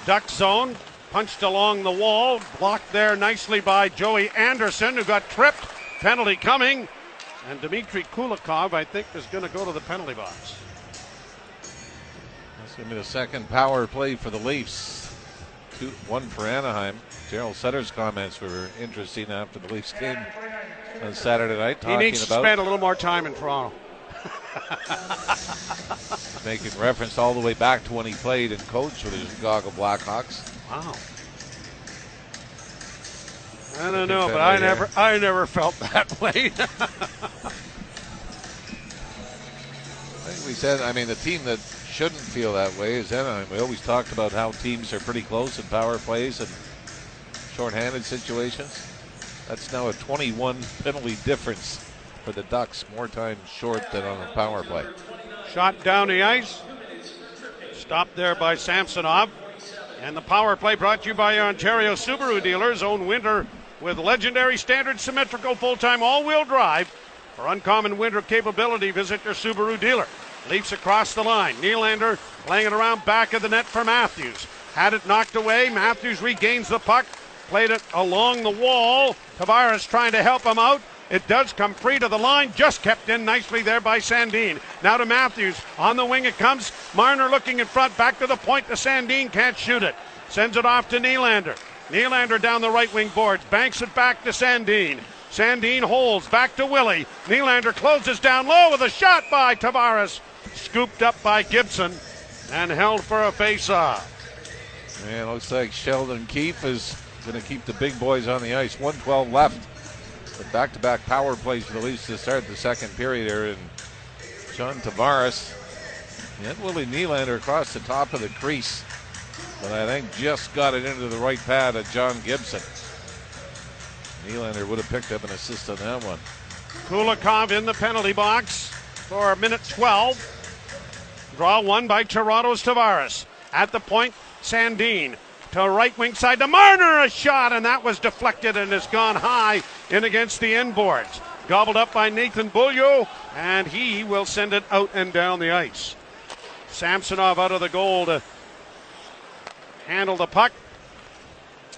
Duck zone, punched along the wall, blocked there nicely by Joey Anderson, who got tripped. Penalty coming, and Dmitry Kulikov, I think, is going to go to the penalty box. That's going to be the second power play for the Leafs. 1 for Anaheim. Gerald Sutter's comments were interesting after the Leafs game on Saturday night. He needs to spend a little more time in Toronto. Making reference all the way back to when he played and coached with his Chicago Blackhawks. Wow. I don't know, but I never felt that way. I think we said, the team that shouldn't feel that way is Anaheim. We always talked about how teams are pretty close in power plays and shorthanded situations. That's now a 21 penalty difference for the Ducks, more times short than on the power play. Shot down the ice. Stopped there by Samsonov. And the power play brought to you by your Ontario Subaru dealers. Own winter with legendary standard symmetrical full-time all-wheel drive. For uncommon winter capability, visit your Subaru dealer. Leafs across the line. Nylander playing it around back of the net for Matthews. Had it knocked away. Matthews regains the puck. Played it along the wall. Tavares trying to help him out. It does come free to the line, just kept in nicely there by Sandin. Now to Matthews, on the wing it comes. Marner looking in front, back to the point to Sandin, can't shoot it. Sends it off to Nylander. Nylander down the right wing boards, banks it back to Sandin. Sandin holds, back to Willie. Nylander closes down low with a shot by Tavares. Scooped up by Gibson and held for a face-off. Man, looks like Sheldon Keefe is going to keep the big boys on the ice. 1:12 left. But back-to-back power plays for the Leafs to start the second period here. And John Tavares and Willie Nylander across the top of the crease. But I think just got it into the right pad of John Gibson. Nylander would have picked up an assist on that one. Kulikov in the penalty box for minute 12. Draw one by Toronto's Tavares. At the point, Sandin. To right wing side to Marner, a shot, and that was deflected and has gone high in against the inboards. Gobbled up by Nathan Beaulieu, and he will send it out and down the ice. Samsonov out of the goal to handle the puck.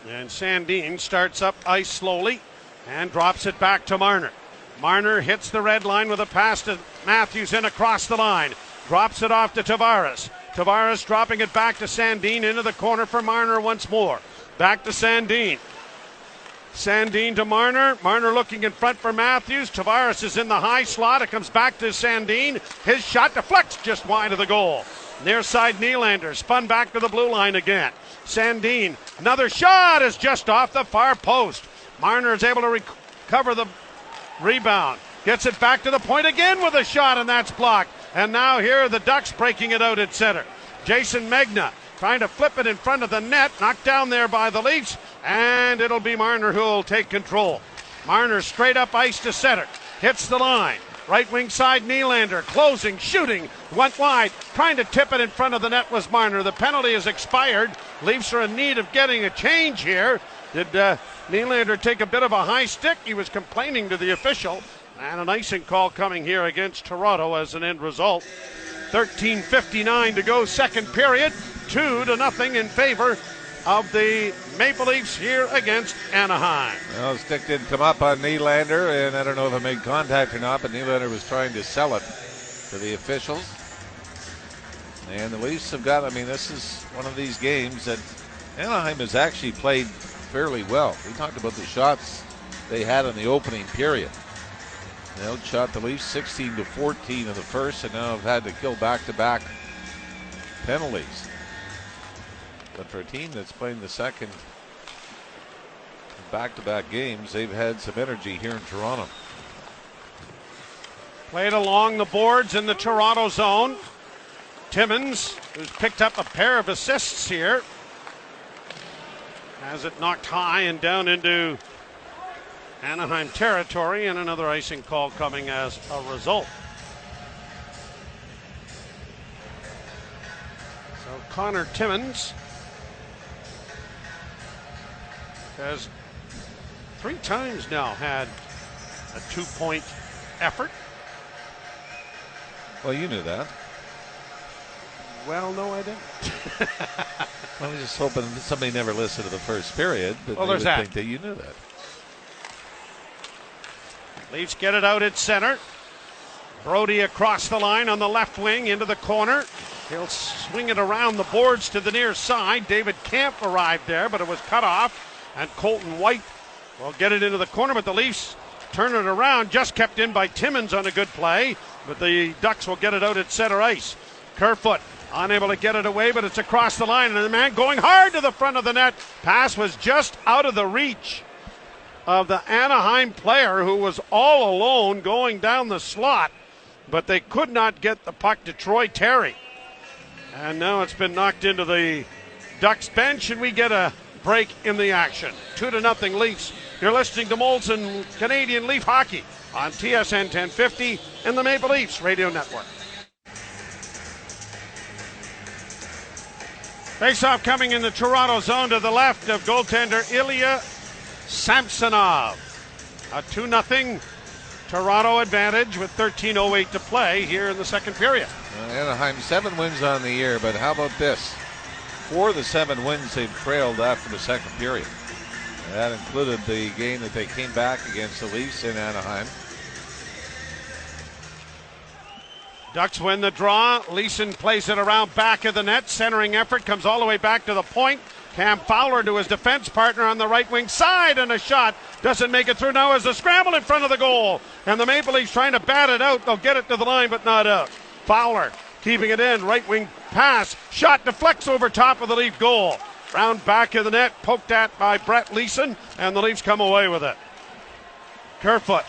And Sandin starts up ice slowly and drops it back to Marner. Marner hits the red line with a pass to Matthews in across the line. Drops it off to Tavares. Tavares dropping it back to Sandin into the corner for Marner once more. Back to Sandin. Sandin to Marner. Marner looking in front for Matthews. Tavares is in the high slot. It comes back to Sandin. His shot deflects just wide of the goal. Near side Nylander spun back to the blue line again. Sandin, another shot is just off the far post. Marner is able to recover the rebound. Gets it back to the point again with a shot, and that's blocked. And now here are the Ducks breaking it out at center. Jason Megna trying to flip it in front of the net, knocked down there by the Leafs, and it'll be Marner who will take control. Marner straight up ice to center, hits the line. Right wing side Nylander, closing, shooting, went wide, trying to tip it in front of the net was Marner. The penalty has expired. Leafs are in need of getting a change here. Did Nylander take a bit of a high stick? He was complaining to the official. And an icing call coming here against Toronto as an end result. 13:59 to go, second period. 2-0 in favor of the Maple Leafs here against Anaheim. Well, stick didn't come up on Nylander, and I don't know if it made contact or not, but Nylander was trying to sell it to the officials. And the Leafs have got, this is one of these games that Anaheim has actually played fairly well. We talked about the shots they had in the opening period. They outshot the Leafs 16-14 in the first, and now have had to kill back-to-back penalties. But for a team that's playing the second back-to-back games, they've had some energy here in Toronto. Played along the boards in the Toronto zone. Timmins, who's picked up a pair of assists here, has it knocked high and down into Anaheim territory, and another icing call coming as a result. So Connor Timmins has 3 times now had a 2-point effort. Well, you knew that. Well, no, I didn't. I was just hoping somebody never listened to the first period, but well, they there's would that. think that you knew that. Leafs get it out at center. Brody across the line on the left wing into the corner. He'll swing it around the boards to the near side. David Camp arrived there, but it was cut off. And Colton White will get it into the corner, but the Leafs turn it around. Just kept in by Timmins on a good play, but the Ducks will get it out at center ice. Kerfoot unable to get it away, but it's across the line, and the man going hard to the front of the net. Pass was just out of the reach of the Anaheim player, who was all alone going down the slot, but they could not get the puck to Troy Terry. And now it's been knocked into the Ducks bench, and we get a break in the action. 2-0 Leafs. You're listening to Molson Canadian Leaf Hockey on TSN 1050 and the Maple Leafs Radio Network. Face-off coming in the Toronto zone to the left of goaltender Ilya Samsonov. A 2-0 Toronto advantage with 13:08 to play here in the second period. Anaheim 7 wins on the year, but how about this? 4 of the 7 wins they've trailed after the second period. That included the game that they came back against the Leafs in Anaheim. Ducks win the draw. Leeson plays it around back of the net. Centering effort comes all the way back to the point. Cam Fowler to his defense partner on the right wing side, and a shot doesn't make it through. Now as a scramble in front of the goal, and the Maple Leafs trying to bat it out. They'll get it to the line, but not out. Fowler keeping it in. Right wing pass. Shot deflects over top of the Leaf goal. Round back of the net, poked at by Brett Leeson, and the Leafs come away with it. Kerfoot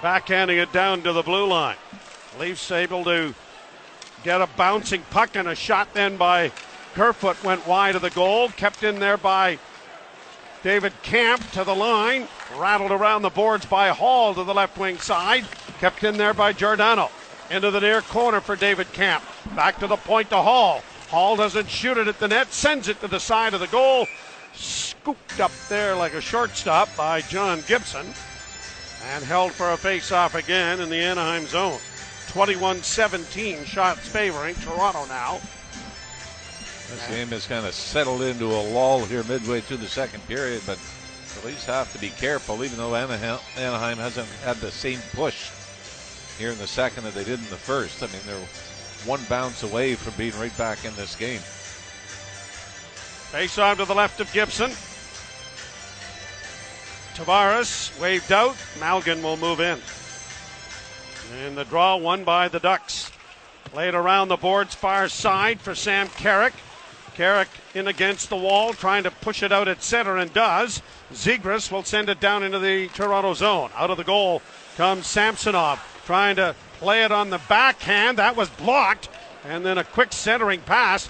backhanding it down to the blue line. Leafs able to get a bouncing puck, and a shot then by Kerfoot went wide of the goal. Kept in there by David Camp to the line. Rattled around the boards by Hall to the left wing side. Kept in there by Giordano. Into the near corner for David Camp. Back to the point to Hall. Hall doesn't shoot it at the net. Sends it to the side of the goal. Scooped up there like a shortstop by John Gibson. And held for a face-off again in the Anaheim zone. 21-17 shots favoring Toronto now. This game has kind of settled into a lull here midway through the second period, but the Leafs have to be careful, even though Anaheim hasn't had the same push here in the second that they did in the first. I mean, they're one bounce away from being right back in this game. Face on to the left of Gibson. Tavares waved out. Malgin will move in. And the draw won by the Ducks. Played around the boards far side for Sam Carrick. Carrick in against the wall, trying to push it out at center, and does. Zegras will send it down into the Toronto zone. Out of the goal comes Samsonov, trying to play it on the backhand. That was blocked. And then a quick centering pass.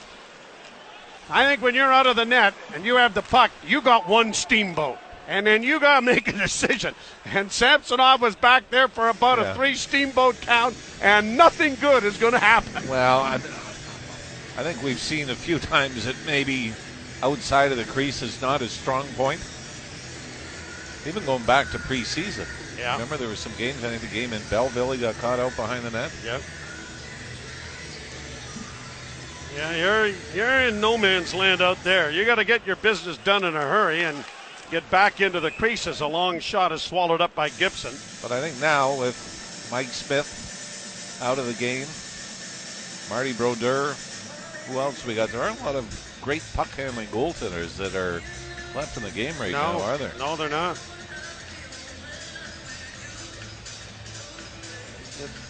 I think when you're out of the net and you have the puck, you got one steamboat. And then you got to make a decision. And Samsonov was back there for about a 3 steamboat count, and nothing good is going to happen. Well, I think we've seen a few times that maybe outside of the crease is not his strong point. Even going back to preseason. Yeah. Remember there were some games, I think the game in Belleville, he got caught out behind the net. Yep. Yeah, you're in no man's land out there. You got to get your business done in a hurry and get back into the creases. A long shot is swallowed up by Gibson. But I think now with Mike Smith out of the game, Marty Brodeur, who else we got? There aren't a lot of great puck handling goaltenders that are left in the game right now, are there? No, they're not.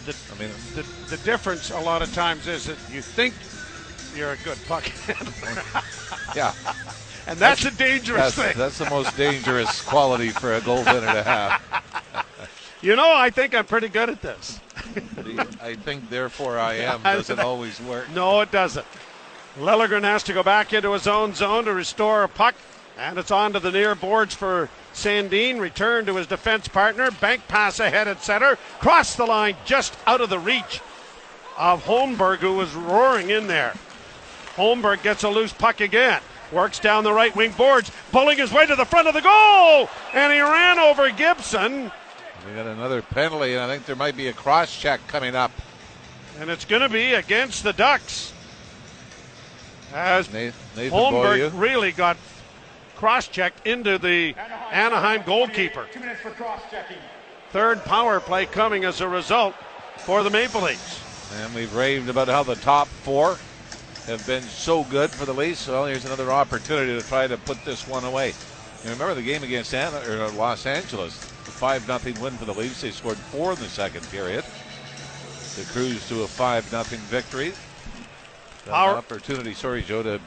The difference a lot of times is that you think you're a good puck handler. Yeah. And that's a dangerous thing. That's the most dangerous quality for a goaltender to have. You know, I think I'm pretty good at this. I think, therefore, I am. Doesn't always work. No, it doesn't. Liljegren has to go back into his own zone to restore a puck. And it's on to the near boards for Sandin. Return to his defense partner. Bank pass ahead at center. Cross the line just out of the reach of Holmberg, who was roaring in there. Holmberg gets a loose puck again. Works down the right wing boards, pulling his way to the front of the goal, and he ran over Gibson. We got another penalty, and I think there might be a cross check coming up. And it's going to be against the Ducks. As Nathan Holmberg Beaulieu really got cross-checked into the Anaheim goalkeeper. 2 minutes for cross-checking. Third power play coming as a result for the Maple Leafs. And we've raved about how the top 4 have been so good for the Leafs. Well, here's another opportunity to try to put this one away. You remember the game against Los Angeles, the 5-0 win for the Leafs. They scored 4 in the second period to cruise to a 5-0 victory. An opportunity, Joe, to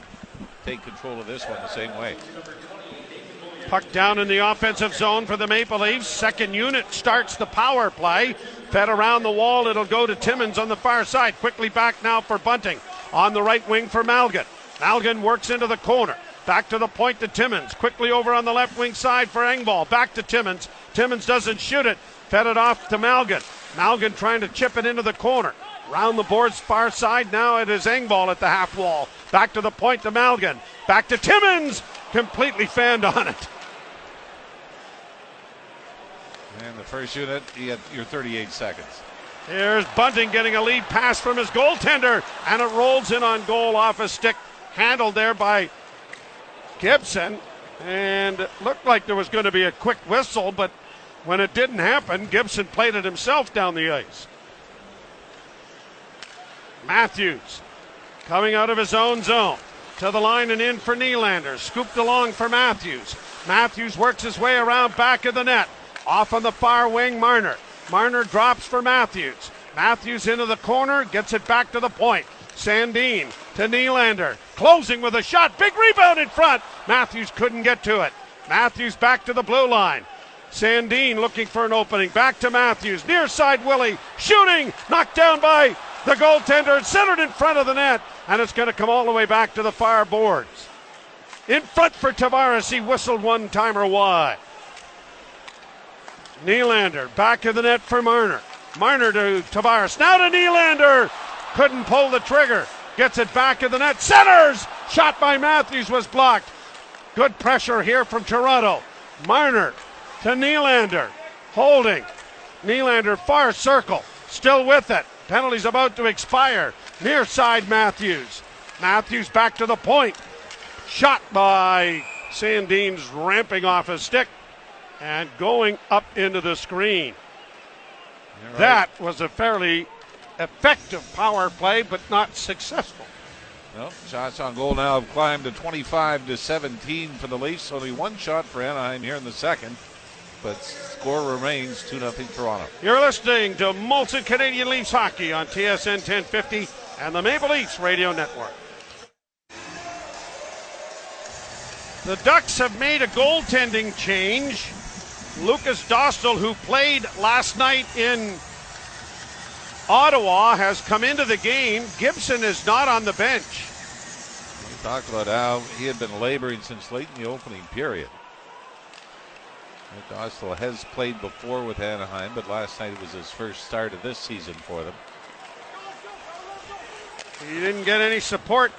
take control of this one the same way. Puck down in the offensive zone for the Maple Leafs. Second unit starts the power play. Fed around the wall, it'll go to Timmins on the far side. Quickly back now for Bunting. On the right wing for Malgin. Malgin works into the corner. Back to the point to Timmins. Quickly over on the left wing side for Engvall. Back to Timmins. Timmins doesn't shoot it. Fed it off to Malgin. Malgin trying to chip it into the corner. Round the boards far side. Now it is Engvall at the half wall. Back to the point to Malgin. Back to Timmins. Completely fanned on it. And the first unit, you had your 38 seconds. Here's Bunting getting a lead pass from his goaltender, and it rolls in on goal off a stick, handled there by Gibson, and it looked like there was going to be a quick whistle, but when it didn't happen, Gibson played it himself down the ice. Matthews coming out of his own zone to the line and in for Nylander, scooped along for Matthews. Matthews works his way around back of the net, off on the far wing, Marner. Marner drops for Matthews. Matthews into the corner, gets it back to the point. Sandin to Nylander, closing with a shot. Big rebound in front. Matthews couldn't get to it. Matthews back to the blue line. Sandin looking for an opening. Back to Matthews. Near side Willie, shooting, knocked down by the goaltender, centered in front of the net, and it's going to come all the way back to the far boards. In front for Tavares, he whistled one-timer wide. Nylander back of the net for Marner. Marner to Tavares. Now to Nylander. Couldn't pull the trigger. Gets it back of the net. Centers. Shot by Matthews was blocked. Good pressure here from Toronto. Marner to Nylander. Holding. Nylander far circle. Still with it. Penalty's about to expire. Near side Matthews. Matthews back to the point. Shot by Sandin's ramping off his stick and going up into the screen. Right. That was a fairly effective power play, but not successful. Well, shots on goal now have climbed to 25-17 for the Leafs. Only one shot for Anaheim here in the second. but score remains 2-0 Toronto. You're listening to Molson Canadian Leafs Hockey on TSN 1050 and the Maple Leafs Radio Network. The Ducks have made a goaltending change. Lucas Dostal, who played last night in Ottawa, has come into the game. Gibson is not on the bench. We talked about how he had been laboring since late in the opening period. Dostal has played before with Anaheim, but last night was his first start of this season for them. He didn't get any support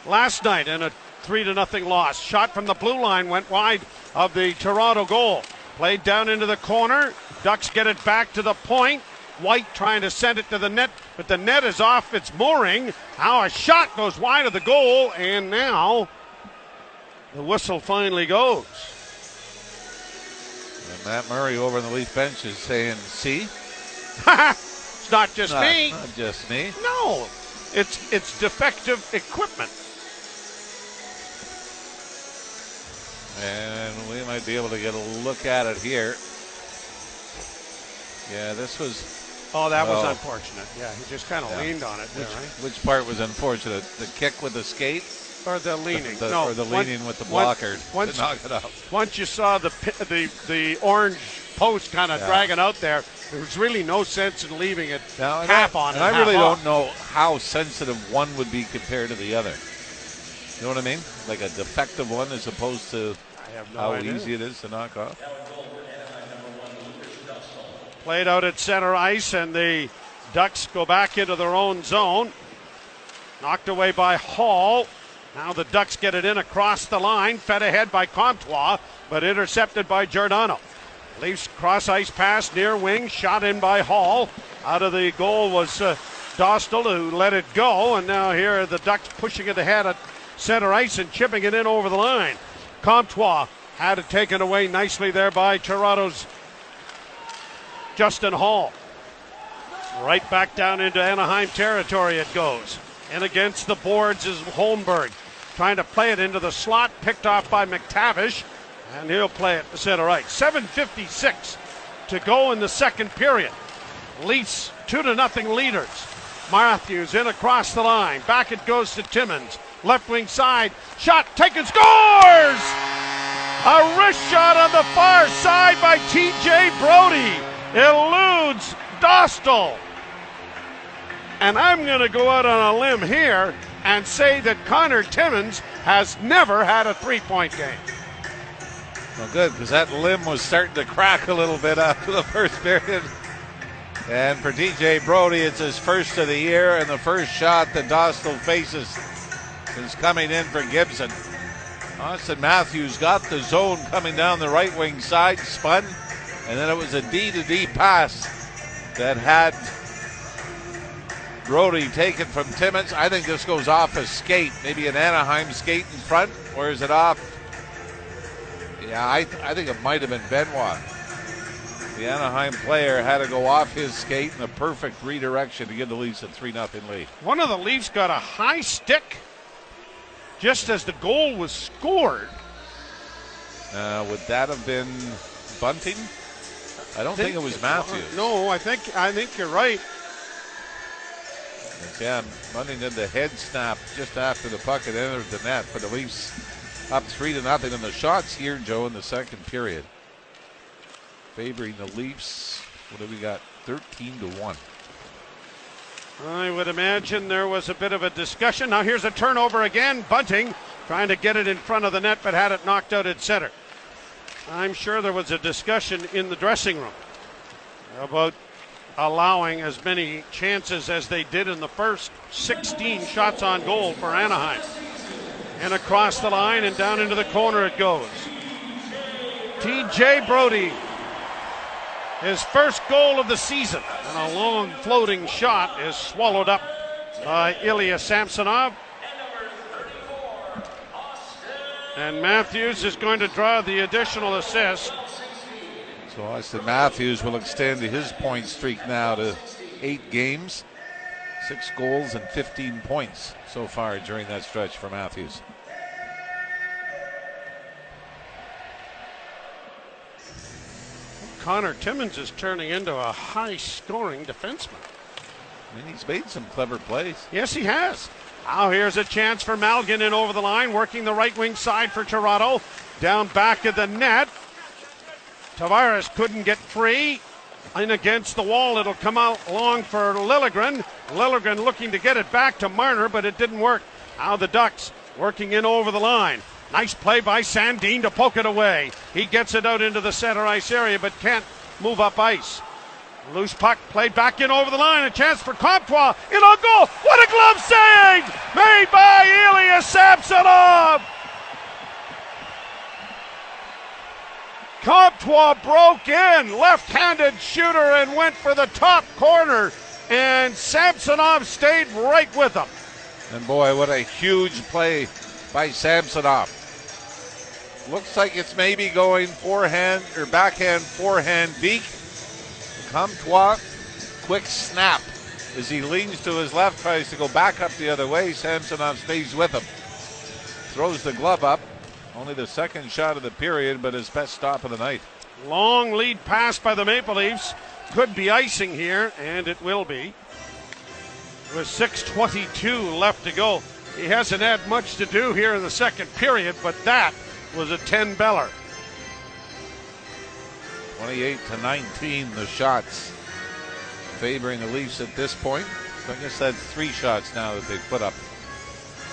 last night in a 3-0 loss. Shot from the blue line went wide of the Toronto goal. Played down into the corner. Ducks get it back to the point. White trying to send it to the net, but the net is off its mooring. Now a shot goes wide of the goal, and now the whistle finally goes. And Matt Murray over on the Leaf bench is saying, see? It's not just me. Not just me. No, it's defective equipment. And we might be able to get a look at it here. Yeah, this was... Oh, that was unfortunate. Yeah, he just kind of leaned on it there, right? Which part was unfortunate? The kick with the skate? Or the leaning? Or the leaning with the blocker to knock it out. Once you saw the orange post kind of dragging out there was really no sense in leaving it half on. And I really don't know how sensitive one would be compared to the other. You know what I mean? Like a defective one as opposed to how easy it is to knock off. Played out at center ice, and the Ducks go back into their own zone. Knocked away by Hall. Now the Ducks get it in across the line, fed ahead by Comtois, but intercepted by Giordano. Leafs cross ice pass near wing, shot in by Hall. Out of the goal was Dostal, who let it go, and now here are the Ducks pushing it ahead at center ice and chipping it in over the line. Comtois had it taken away nicely there by Toronto's Justin Hall. Right back down into Anaheim territory it goes. And against the boards is Holmberg. Trying to play it into the slot, picked off by McTavish. And he'll play it to center ice. 7:56 to go in the second period. Leafs 2-0 leaders. Matthews in across the line. Back it goes to Timmins. Left wing side. Shot taken. Scores! A wrist shot on the far side by T.J. Brodie. Eludes Dostal. And I'm going to go out on a limb here and say that Connor Timmins has never had a three-point game. Well, good, because that limb was starting to crack a little bit after the first period. And for T.J. Brodie, it's his first of the year, and the first shot that Dostal faces is coming in for Gibson. Austin Matthews got the zone coming down the right wing side, spun, and then it was a D-to-D pass that had Brodie taken from Timmins. I think this goes off a skate, maybe an Anaheim skate in front, or is it off? Yeah, I think it might have been Benoit. The Anaheim player had to go off his skate in a perfect redirection to give the Leafs a 3-0 lead. One of the Leafs got a high stick just as the goal was scored. Would that have been Bunting? I don't think it was Matthews. No, I think you're right. Yeah, Bunting did the head snap just after the puck had entered the net for the Leafs, up 3-0 in the shots here, Joe, in the second period. Favoring the Leafs. What do we got? 13-1. I would imagine there was a bit of a discussion. Now here's a turnover again. Bunting trying to get it in front of the net, but had it knocked out at center. I'm sure there was a discussion in the dressing room about allowing as many chances as they did in the first 16 shots on goal for Anaheim. And across the line and down into the corner it goes. T.J. Brodie, his first goal of the season, and a long floating shot is swallowed up by Ilya Samsonov. And Matthews is going to draw the additional assist. So Austin Matthews will extend his point streak now to 8 games, 6 goals and 15 points so far during that stretch for Matthews. Connor Timmins is turning into a high-scoring defenseman. I mean, he's made some clever plays. Yes, he has. Now here's a chance for Malgin in over the line, working the right wing side for Toronto. Down back of the net. Tavares couldn't get free. In against the wall, it'll come out long for Liljegren. Liljegren looking to get it back to Marner, but it didn't work. Now the Ducks working in over the line. Nice play by Sandin to poke it away. He gets it out into the center ice area, but can't move up ice. Loose puck played back in over the line. A chance for Comtois in on goal. What a glove save made by Ilya Samsonov. Comtois broke in, left-handed shooter, and went for the top corner, and Samsonov stayed right with him. And boy, what a huge play by Samsonov. Looks like it's maybe going forehand or backhand, forehand deep. Comtois, quick snap as he leans to his left, tries to go back up the other way. Samsonov stays with him. Throws the glove up. Only the second shot of the period, but his best stop of the night. Long lead pass by the Maple Leafs. Could be icing here, and it will be. With 6:22 left to go. He hasn't had much to do here in the second period, but that was a 10-beller. 28-19 the shots favoring the Leafs at this point. So I guess that's 3 shots now that they've put up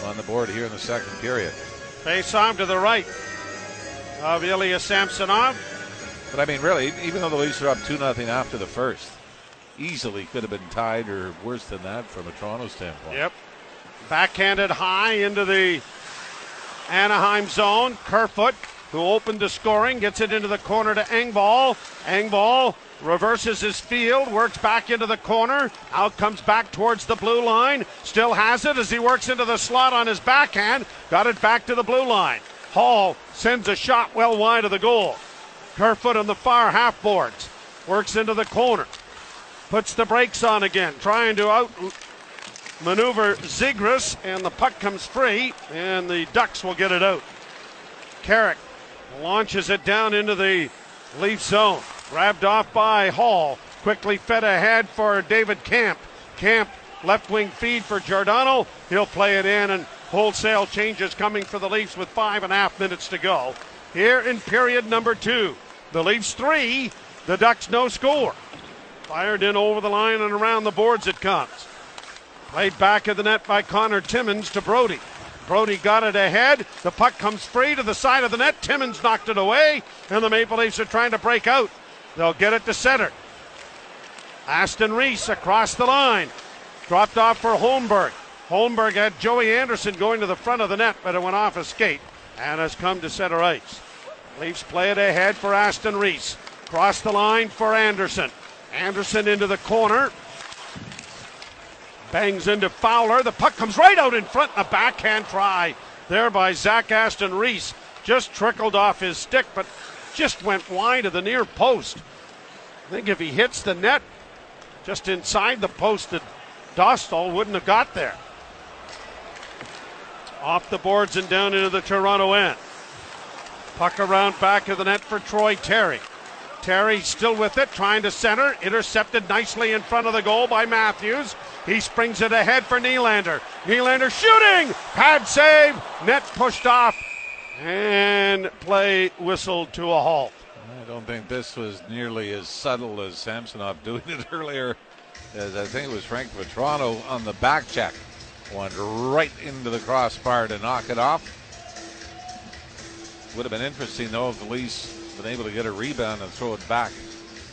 on the board here in the second period. Face off to the right of Ilya Samsonov. But I mean, really, even though the Leafs are up 2-0 after the first, easily could have been tied or worse than that from a Toronto standpoint. Yep. Backhanded high into the Anaheim zone. Kerfoot, who opened the scoring, gets it into the corner to Engvall. Engvall reverses his field, works back into the corner, out comes back towards the blue line, still has it as he works into the slot on his backhand, got it back to the blue line. Hall sends a shot well wide of the goal. Kerfoot on the far half boards, works into the corner, puts the brakes on again, trying to outmaneuver Zegras, and the puck comes free, and the Ducks will get it out. Carrick launches it down into the Leaf zone. Grabbed off by Hall. Quickly fed ahead for David Camp. Camp, left wing feed for Giordano. He'll play it in, and wholesale changes coming for the Leafs with 5.5 minutes to go. Here in period number 2. The Leafs 3, the Ducks no score. Fired in over the line and around the boards it comes. Played back of the net by Connor Timmins to Brody. Brody got it ahead. The puck comes free to the side of the net. Timmins knocked it away, and the Maple Leafs are trying to break out. They'll get it to center. Aston Reese across the line. Dropped off for Holmberg. Holmberg had Joey Anderson going to the front of the net, but it went off a skate and has come to center ice. Leafs play it ahead for Aston Reese. Cross the line for Anderson. Anderson into the corner. Bangs into Fowler. The puck comes right out in front. A backhand try there by Zach Aston Reese. Just trickled off his stick, but just went wide of the near post. I think if he hits the net just inside the post, that Dostal wouldn't have got there. Off the boards and down into the Toronto end. Puck around back of the net for Troy Terry. Terry still with it, trying to center. Intercepted nicely in front of the goal by Matthews. He springs it ahead for Nylander. Nylander shooting! Pad save! Net pushed off. And play whistled to a halt. I don't think this was nearly as subtle as Samsonov doing it earlier, as I think it was Frank Vetrano on the back check. Went right into the crossbar to knock it off. Would have been interesting, though, if the Leafs been able to get a rebound and throw it back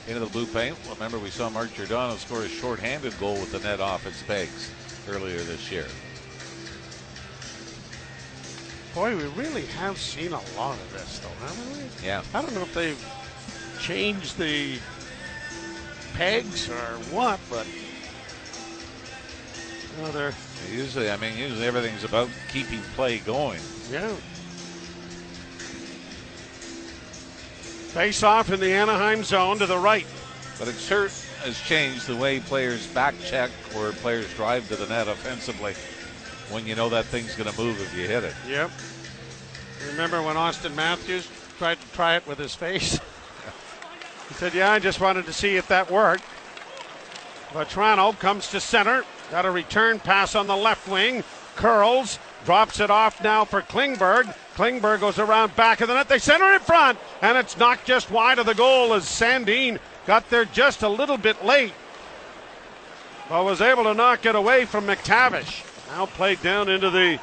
into the blue paint. Remember, we saw Mark Giordano score a shorthanded goal with the net off its pegs earlier this year. Boy, we really have seen a lot of this, though, haven't we? Yeah. I don't know if they've changed the pegs or what, but they're usually everything's about keeping play going. Yeah. Face off in the Anaheim zone to the right. But it sure has changed the way players back check or players drive to the net offensively when you know that thing's going to move if you hit it. Yep. Remember when Austin Matthews tried to try it with his face? He said, yeah, I just wanted to see if that worked. Vetrano comes to center. Got a return pass on the left wing. Curls. Drops it off now for Klingberg. Klingberg goes around back of the net. They center in front. And it's knocked just wide of the goal as Sandin got there just a little bit late. But was able to knock it away from McTavish. Now played down into the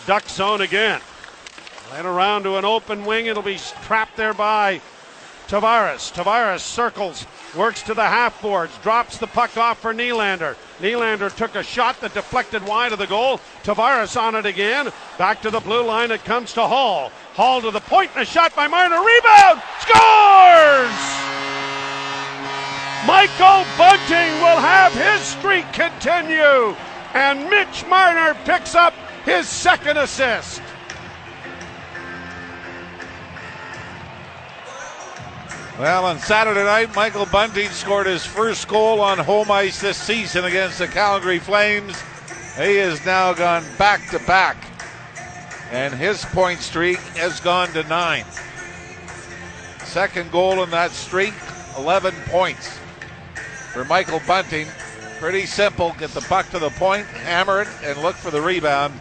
Duck zone again. Right around to an open wing. It'll be trapped there by Tavares. Tavares circles, works to the half boards, drops the puck off for Nylander. Nylander took a shot that deflected wide of the goal. Tavares on it again. Back to the blue line. It comes to Hall. Hall to the point and a shot by Marner. Rebound! Scores! Michael Bunting will have his streak continue. And Mitch Marner picks up his second assist. Well, on Saturday night, Michael Bunting scored his first goal on home ice this season against the Calgary Flames. He has now gone back-to-back, and his point streak has gone to 9. Second goal in that streak, 11 points for Michael Bunting. Pretty simple, get the puck to the point, hammer it, and look for the rebound.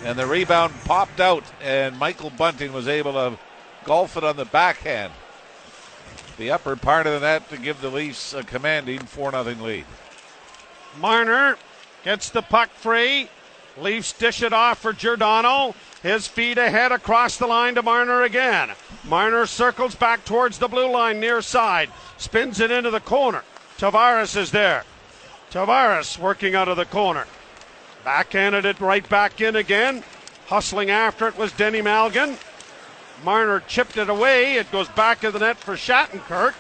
And the rebound popped out, and Michael Bunting was able to golf it on the backhand. The upper part of the net to give the Leafs a commanding 4-0 lead. Marner gets the puck free. Leafs dish it off for Giordano. His feet ahead across the line to Marner again. Marner circles back towards the blue line near side. Spins it into the corner. Tavares is there. Tavares working out of the corner. Backhanded it right back in again. Hustling after it was Denny Malgin. Marner chipped it away. It goes back of the net for Shattenkirk.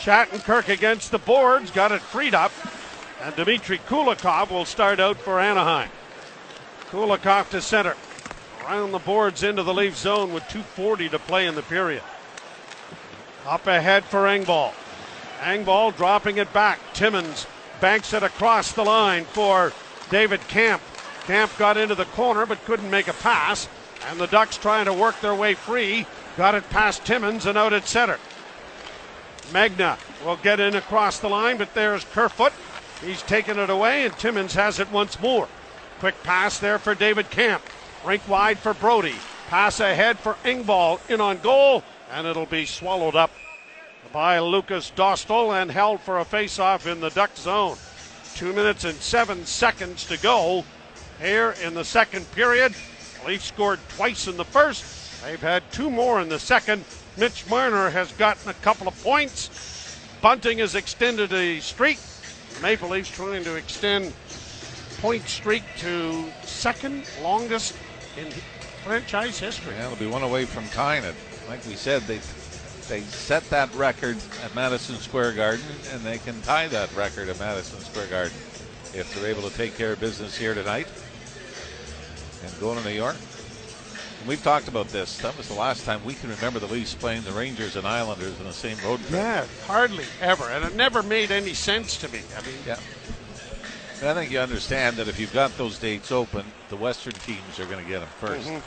Shattenkirk against the boards. Got it freed up. And Dmitry Kulikov will start out for Anaheim. Kulikov to center. Around the boards into the Leaf zone with 2:40 to play in the period. Up ahead for Engvall. Engvall dropping it back. Timmins banks it across the line for David Camp. Camp got into the corner but couldn't make a pass. And the Ducks trying to work their way free. Got it past Timmins and out at center. Magna will get in across the line, but there's Kerfoot. He's taken it away, and Timmins has it once more. Quick pass there for David Camp. Rink wide for Brody. Pass ahead for Engvall in on goal, and it'll be swallowed up by Lucas Dostal and held for a face-off in the Duck zone. 2 minutes and 7 seconds to go here in the second period. Leafs scored twice in the first. They've had 2 more in the second. Mitch Marner has gotten a couple of points. Bunting has extended a streak. Maple Leafs trying to extend point streak to second longest in franchise history. Yeah, it'll be one away from tying it. Like we said, they set that record at Madison Square Garden, and they can tie that record at Madison Square Garden if they're able to take care of business here tonight and go to New York. And we've talked about this. That was the last time we can remember the Leafs playing the Rangers and Islanders in the same road trip. Yeah, hardly ever. And it never made any sense to me. I mean, yeah. And I think you understand that if you've got those dates open, the Western teams are going to get them first. Mm-hmm.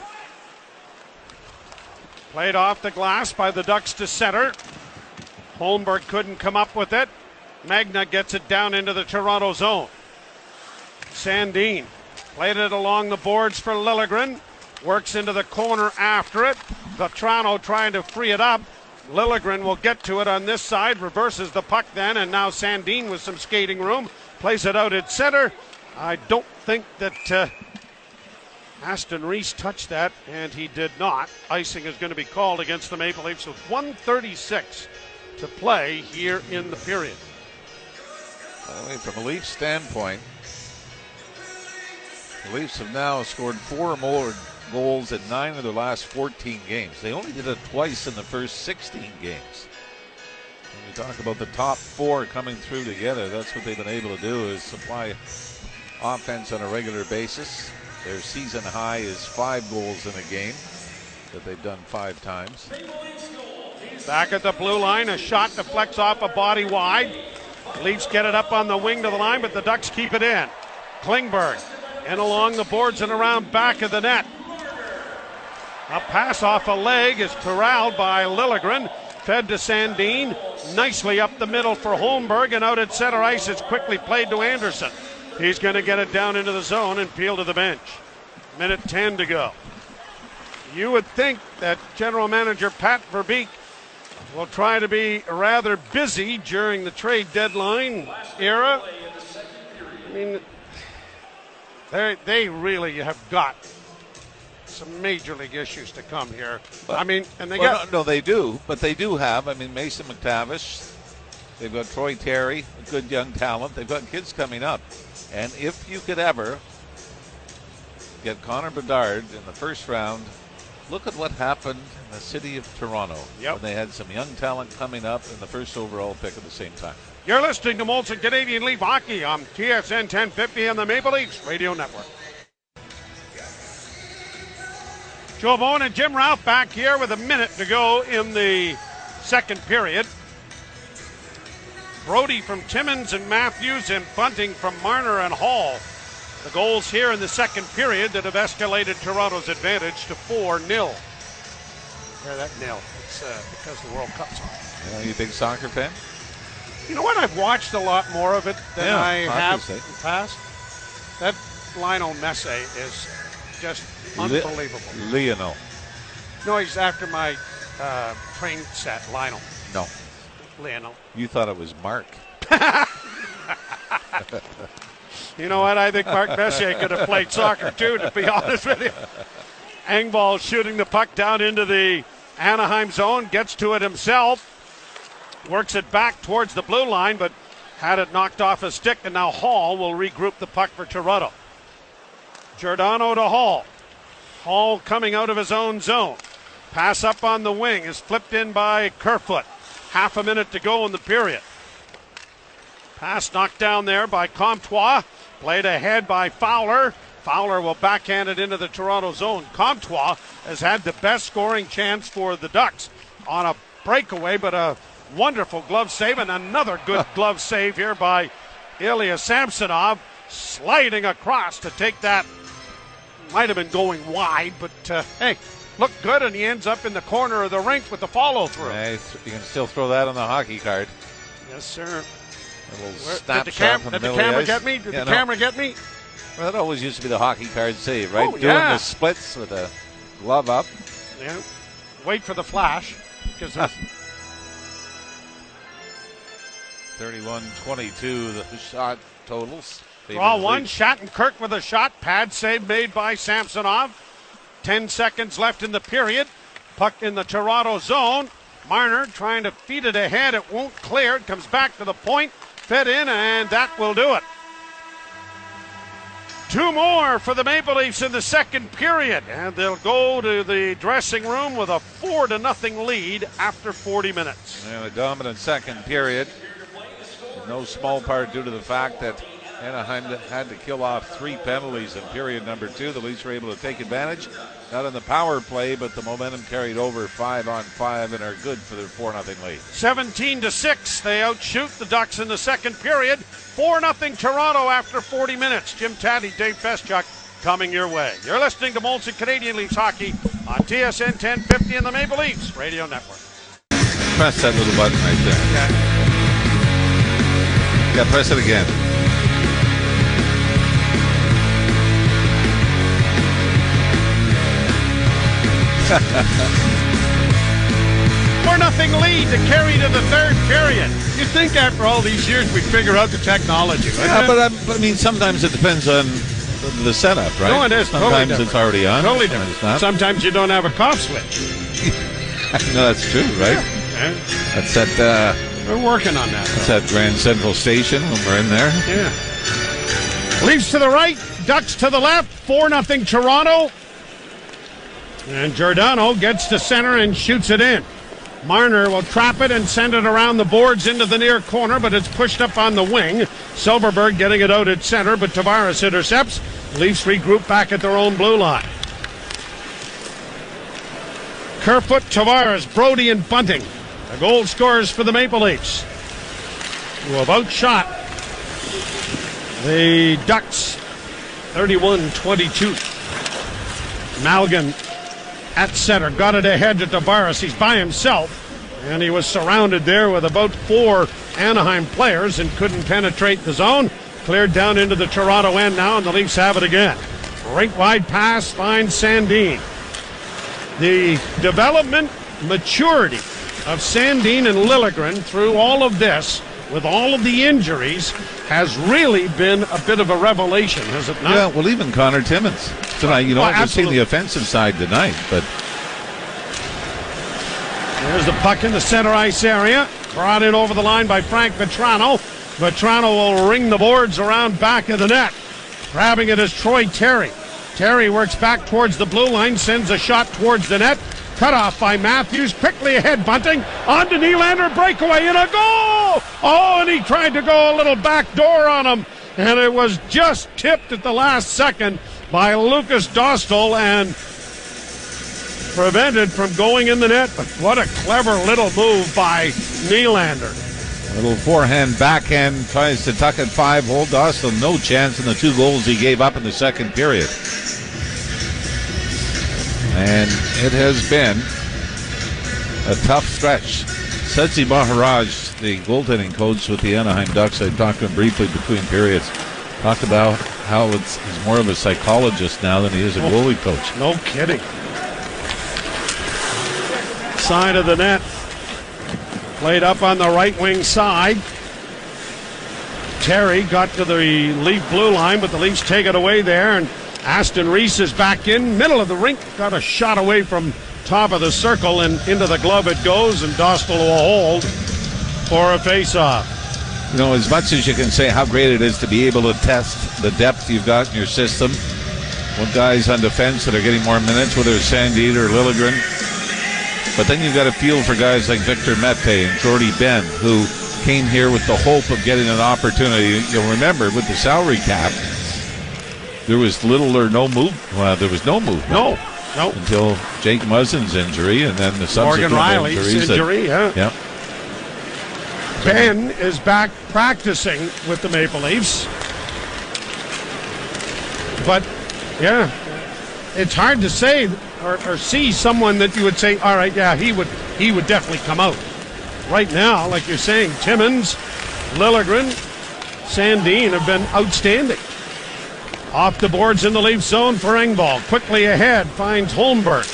Played off the glass by the Ducks to center. Holmberg couldn't come up with it. Magna gets it down into the Toronto zone. Sandin played it along the boards for Liljegren. Works into the corner after it. Vetrano trying to free it up. Liljegren will get to it on this side. Reverses the puck then, and now Sandin with some skating room. Plays it out at center. I don't think that Aston Reese touched that, and he did not. Icing is going to be called against the Maple Leafs with 1:36 to play here in the period. From a Leafs standpoint, the Leafs have now scored 4 or more goals in 9 of their last 14 games. They only did it twice in the first 16 games. When we talk about the top 4 coming through together, that's what they've been able to do, is supply offense on a regular basis. Their season high is 5 goals in a game that they've done 5 times. Back at the blue line, a shot deflects off a body wide. Leafs get it up on the wing to the line, but the Ducks keep it in. Klingberg in along the boards and around back of the net. A pass off a leg is corralled by Liljegren. fed to Sandin. Nicely up the middle for Holmberg, and out at center ice it's quickly played to Anderson. He's going to get it down into the zone and peel to the bench. Minute 10 to go. You would think that General Manager Pat Verbeek will try to be rather busy during the trade deadline era. I mean, they really have got some major league issues to come here. But, I mean, and they no, they do, but they do have. I mean, Mason McTavish. They've got Troy Terry, a good young talent. They've got kids coming up, and if you could ever get Connor Bedard in the first round, look at what happened in the city of Toronto when they had some young talent coming up in the first overall pick at the same time. You're listening to Molson Canadian Leaf Hockey on TSN 1050 and the Maple Leafs Radio Network. Joe Bowen and Jim Ralph back here with a minute to go in the second period. Brody from Timmins and Matthews, and Bunting from Marner and Hall. The goals here in the second period that have escalated Toronto's advantage to 4-0. Hear that nil? It's because the World Cup's on. Are you a big soccer fan? You know what? I've watched a lot more of it than I have in the past. That Lionel Messi is just unbelievable. Lionel. No, he's after my train set, Lionel. No. Lionel. You thought it was Mark. You know what? I think Mark Messier could have played soccer too, to be honest with you. Engvall shooting the puck down into the Anaheim zone, gets to it himself, works it back towards the blue line, but had it knocked off his stick, and now Hall will regroup the puck for Toronto. Giordano to Hall. Hall coming out of his own zone. Pass up on the wing is flipped in by Kerfoot. Half a minute to go in the period. Pass knocked down there by Comtois. Played ahead by Fowler. Fowler will backhand it into the Toronto zone. Comtois has had the best scoring chance for the Ducks on a breakaway, but a wonderful glove save, and another good glove save here by Ilya Samsonov, sliding across to take that. Might have been going wide, but hey, looked good, and he ends up in the corner of the rink with the follow-through. Hey, you can still throw that on the hockey card. Yes, sir. Did the camera get me? Did the camera get me? Well, that always used to be the hockey card save, right? Oh, Doing yeah. the splits with a glove up. Yeah. Wait for the flash. 31-22, the shot totals. Draw one. Shattenkirk with a shot. Pad save made by Samsonov. 10 seconds left in the period. Puck in the Toronto zone. Marner trying to feed it ahead. It won't clear. It comes back to the point. Fed in, and that will do it. Two more for the Maple Leafs in the second period, and they'll go to the dressing room with a 4-0 lead after 40 minutes. And a dominant second period. In no small part due to the fact that Anaheim had to kill off 3 penalties in period number 2. The Leafs were able to take advantage, not in the power play, but the momentum carried over 5-on-5 and are good for their 4-0 lead. 17-6, they outshoot the Ducks in the second period. 4-0 Toronto after 40 minutes. Jim Taddy, Dave Feschuk coming your way. You're listening to Molson Canadian Leafs Hockey on TSN 1050 and the Maple Leafs Radio Network. Press that little button right there. Okay. Yeah, press it again. 4-0 lead to carry to the third period. You'd think after all these years we'd figure out the technology. Yeah, but I mean, sometimes it depends on the setup, right? No, it is. Sometimes totally it's already on. Totally different. Sometimes you don't have a cough switch. No, that's true, right? Yeah. That's at... we're working on that. That's at Grand Central Station when we're in there. Yeah. Leafs to the right, Ducks to the left. 4-0 Toronto. And Giordano gets to center and shoots it in. Marner will trap it and send it around the boards into the near corner, but it's pushed up on the wing. Silverberg getting it out at center, but Tavares intercepts. Leafs regroup back at their own blue line. Kerfoot, Tavares, Brody, and Bunting. The goal scorers for the Maple Leafs, who have outshot the Ducks 31-22. Malgin at center, got it ahead to Tavares. He's by himself, And he was surrounded there with about 4 Anaheim players and couldn't penetrate the zone. Cleared down into the Toronto end now, and the Leafs have it again. Rink-wide pass finds Sandin. The development maturity of Sandin and Liljegren through all of this, with all of the injuries, has really been a bit of a revelation, has it not? Yeah, well, even Connor Timmins tonight. You know, we've seen the offensive side tonight, but there's the puck in the center ice area. Brought in over the line by Frank Vetrano. Vetrano will ring the boards around back of the net. Grabbing it is Troy Terry. Terry works back towards the blue line, sends a shot towards the net. Cut off by Matthews. Quickly ahead, Bunting. On to Nylander, breakaway, and a goal! Oh, and he tried to go a little back door on him. And it was just tipped at the last second by Lucas Dostal and prevented from going in the net. But what a clever little move by Nylander. Little forehand, backhand, tries to tuck it 5-hole. Dostal, no chance in the 2 goals he gave up in the second period. And it has been a tough stretch. Setsi Maharaj, the goaltending coach with the Anaheim Ducks, I talked to him briefly between periods, talked about how he's more of a psychologist now than he is a goalie coach. No kidding. Side of the net. Played up on the right wing side. Terry got to the Leaf blue line, but the Leafs take it away there, and Aston Reese is back in. Middle of the rink, got a shot away from top of the circle, and into the glove it goes, and Dostal will hold for a face-off. You know, as much as you can say how great it is to be able to test the depth you've got in your system, with guys on defense that are getting more minutes, whether it's Sandin or Liljegren, but then you've got to feel for guys like Victor Mete and Jordy Ben, who came here with the hope of getting an opportunity. You'll remember, with the salary cap, there was little or no move. Well, there was no movement. No. Until Jake Muzzin's injury, and then the subsequent Morgan Riley's injury. Yeah. Ben is back practicing with the Maple Leafs. But, yeah, it's hard to say or see someone that you would say, all right, yeah, he would definitely come out. Right now, like you're saying, Timmins, Liljegren, Sandin have been outstanding. Off the boards in the Leaf zone for Engvall. Quickly ahead, finds Holmberg.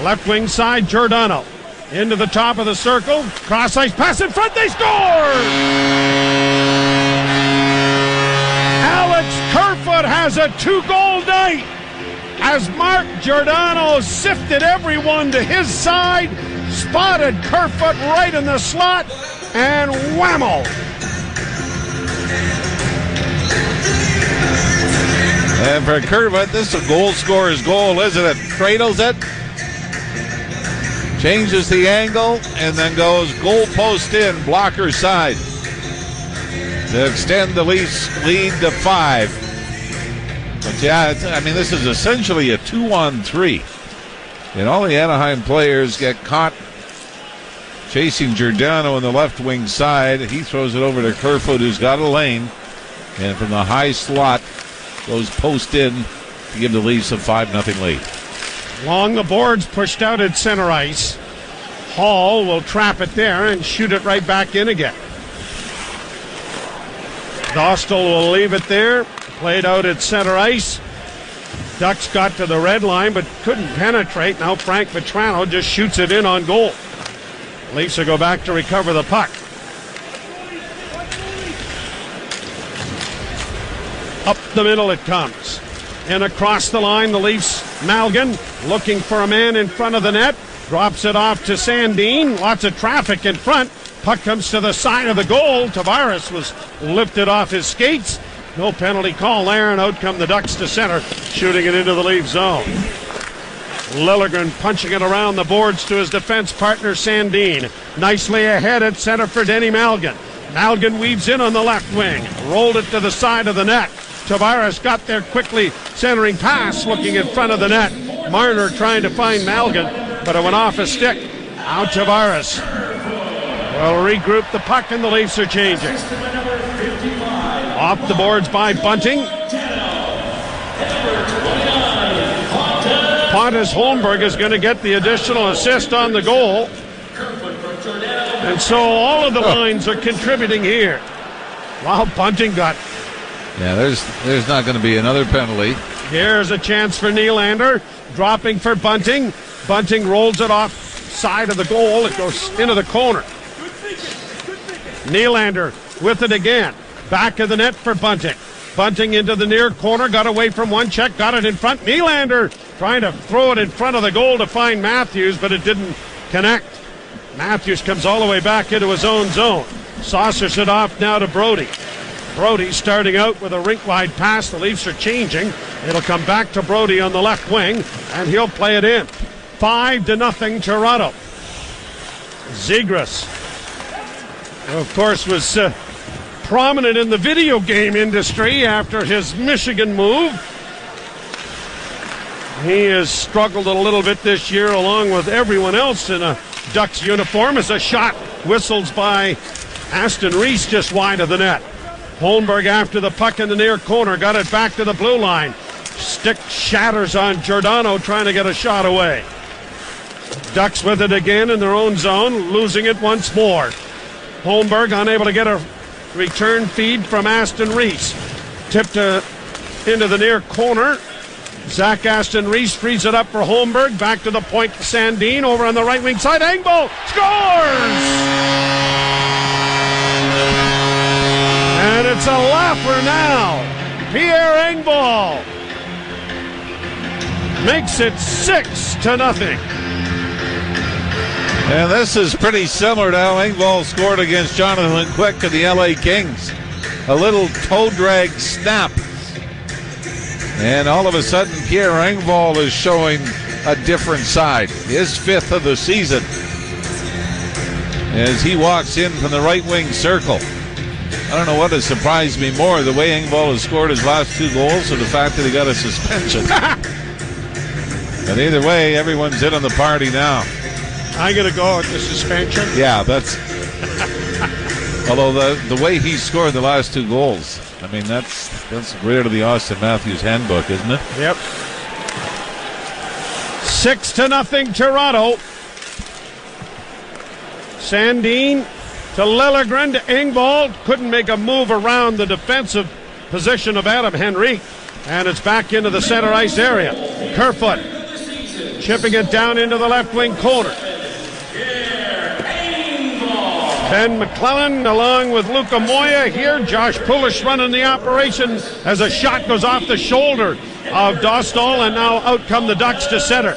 Left wing side, Giordano. Into the top of the circle. Cross ice pass in front, they score! Alex Kerfoot has a 2-goal night as Mark Giordano sifted everyone to his side, spotted Kerfoot right in the slot, and whammo! And for Kerfoot, this is a goal scorer's goal, isn't it? Cradles it, changes the angle, and then goes goal post in, blocker side, to extend the Leafs lead to 5. But yeah, this is essentially a 2-on-3. And all the Anaheim players get caught chasing Giordano on the left wing side. He throws it over to Kerfoot, who's got a lane. And from the high slot, goes post in to give the Leafs a 5-0 lead. Along the boards, pushed out at center ice. Hall will trap it there and shoot it right back in again. Dostal will leave it there. Played out at center ice. Ducks got to the red line but couldn't penetrate. Now Frank Vetrano just shoots it in on goal. Leafs will go back to recover the puck. Up the middle it comes. And across the line, the Leafs, Malgin, looking for a man in front of the net. Drops it off to Sandin. Lots of traffic in front. Puck comes to the side of the goal. Tavares was lifted off his skates. No penalty call there, and out come the Ducks to center, shooting it into the Leaf zone. Liljegren punching it around the boards to his defense partner, Sandin. Nicely ahead at center for Denny Malgin. Malgin weaves in on the left wing. Rolled it to the side of the net. Tavares got there quickly, centering pass, looking in front of the net. Marner trying to find Malgin, but it went off a stick. Now Tavares will regroup the puck, and the Leafs are changing. Off the boards by Bunting. Pontus Holmberg is going to get the additional assist on the goal. And so all of the lines are contributing here. Wow, Bunting got. Yeah, there's not going to be another penalty. Here's a chance for Nylander. Dropping for Bunting. Bunting rolls it off side of the goal. It goes into the corner. Nylander with it again. Back of the net for Bunting. Bunting into the near corner. Got away from one check. Got it in front. Nylander trying to throw it in front of the goal to find Matthews, but it didn't connect. Matthews comes all the way back into his own zone. Saucers it off now to Brody. Brody starting out with a rink-wide pass. The Leafs are changing. It'll come back to Brody on the left wing, and he'll play it in. 5-0 Toronto. Zegras, of course, was prominent in the video game industry after his Michigan move. He has struggled a little bit this year along with everyone else in a Ducks uniform as a shot whistles by Aston Reese just wide of the net. Holmberg after the puck in the near corner, got it back to the blue line. Stick shatters on Giordano trying to get a shot away. Ducks with it again in their own zone, losing it once more. Holmberg unable to get a return feed from Aston Reese. Tipped into the near corner. Zach Aston Reese frees it up for Holmberg. Back to the point for Sandin over on the right wing side. Engvall scores! And it's a laugher now. Pierre Engvall makes it 6-0. And this is pretty similar to how Engvall scored against Jonathan Quick of the LA Kings. A little toe drag snap. And all of a sudden, Pierre Engvall is showing a different side. His 5th of the season. As he walks in from the right wing circle. I don't know what has surprised me more, the way Engvall has scored his last 2 goals or the fact that he got a suspension. But either way, everyone's in on the party now. I'm going to go with the suspension. Yeah, that's... Although the way he scored the last 2 goals, I mean, that's rare to the Austin Matthews handbook, isn't it? Yep. 6-0 Toronto. Sandin to Liljegren to Engvall. Couldn't make a move around the defensive position of Adam Henrique. And it's back into the center ice area. Kerfoot chipping it down into the left wing corner. Ben McClellan along with Luka Moya here. Josh Pulish running the operation as a shot goes off the shoulder of Dostal, and now out come the Ducks to center.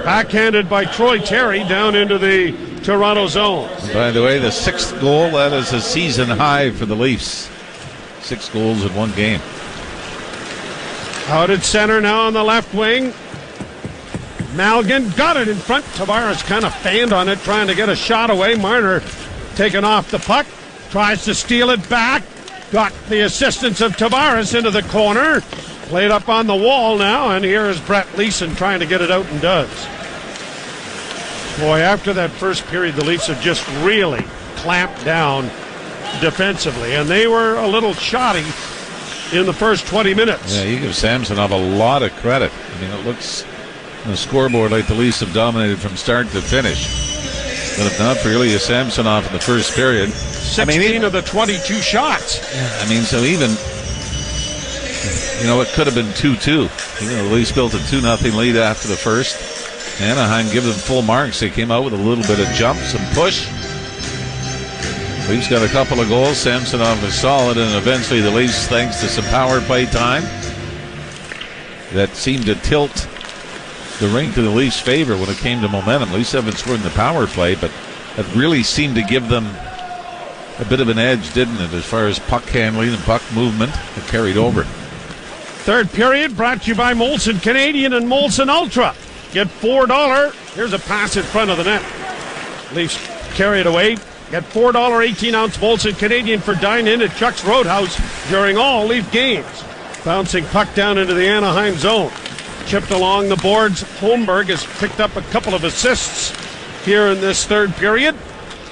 Backhanded by Troy Terry down into the Toronto zone. By the way, the 6th goal, that is a season high for the Leafs. 6 goals in 1 game. Out at center now on the left wing. Malgin got it in front. Tavares kind of fanned on it, trying to get a shot away. Marner taken off the puck, tries to steal it back. Got the assistance of Tavares into the corner. Played up on the wall now, and here is Brett Leeson trying to get it out and does. Boy, after that first period, the Leafs have just really clamped down defensively, and they were a little shoddy in the first 20 minutes. Yeah, you give Samsonov a lot of credit. I mean, it looks on the scoreboard like the Leafs have dominated from start to finish. But if not for Ilya Samsonov in the first period, 16 of the 22 shots. Yeah, I mean, so even, it could have been 2-2. The Leafs built a 2-0 lead after the first. Anaheim give them full marks. They came out with a little bit of jump, some push. Leafs got a couple of goals. Samsonov was solid, and eventually the Leafs, thanks to some power play time that seemed to tilt the rink to the Leafs' favor when it came to momentum. Leafs haven't scored in the power play, but it really seemed to give them a bit of an edge, didn't it, as far as puck handling and puck movement? It carried over. Third period brought to you by Molson Canadian and Molson Ultra. Get $4. Here's a pass in front of the net. Leafs carry it away. Get $4 18-ounce Molson Canadian for dine-in at Chuck's Roadhouse during all Leaf games. Bouncing puck down into the Anaheim zone. Chipped along the boards. Holmberg has picked up a couple of assists here in this third period.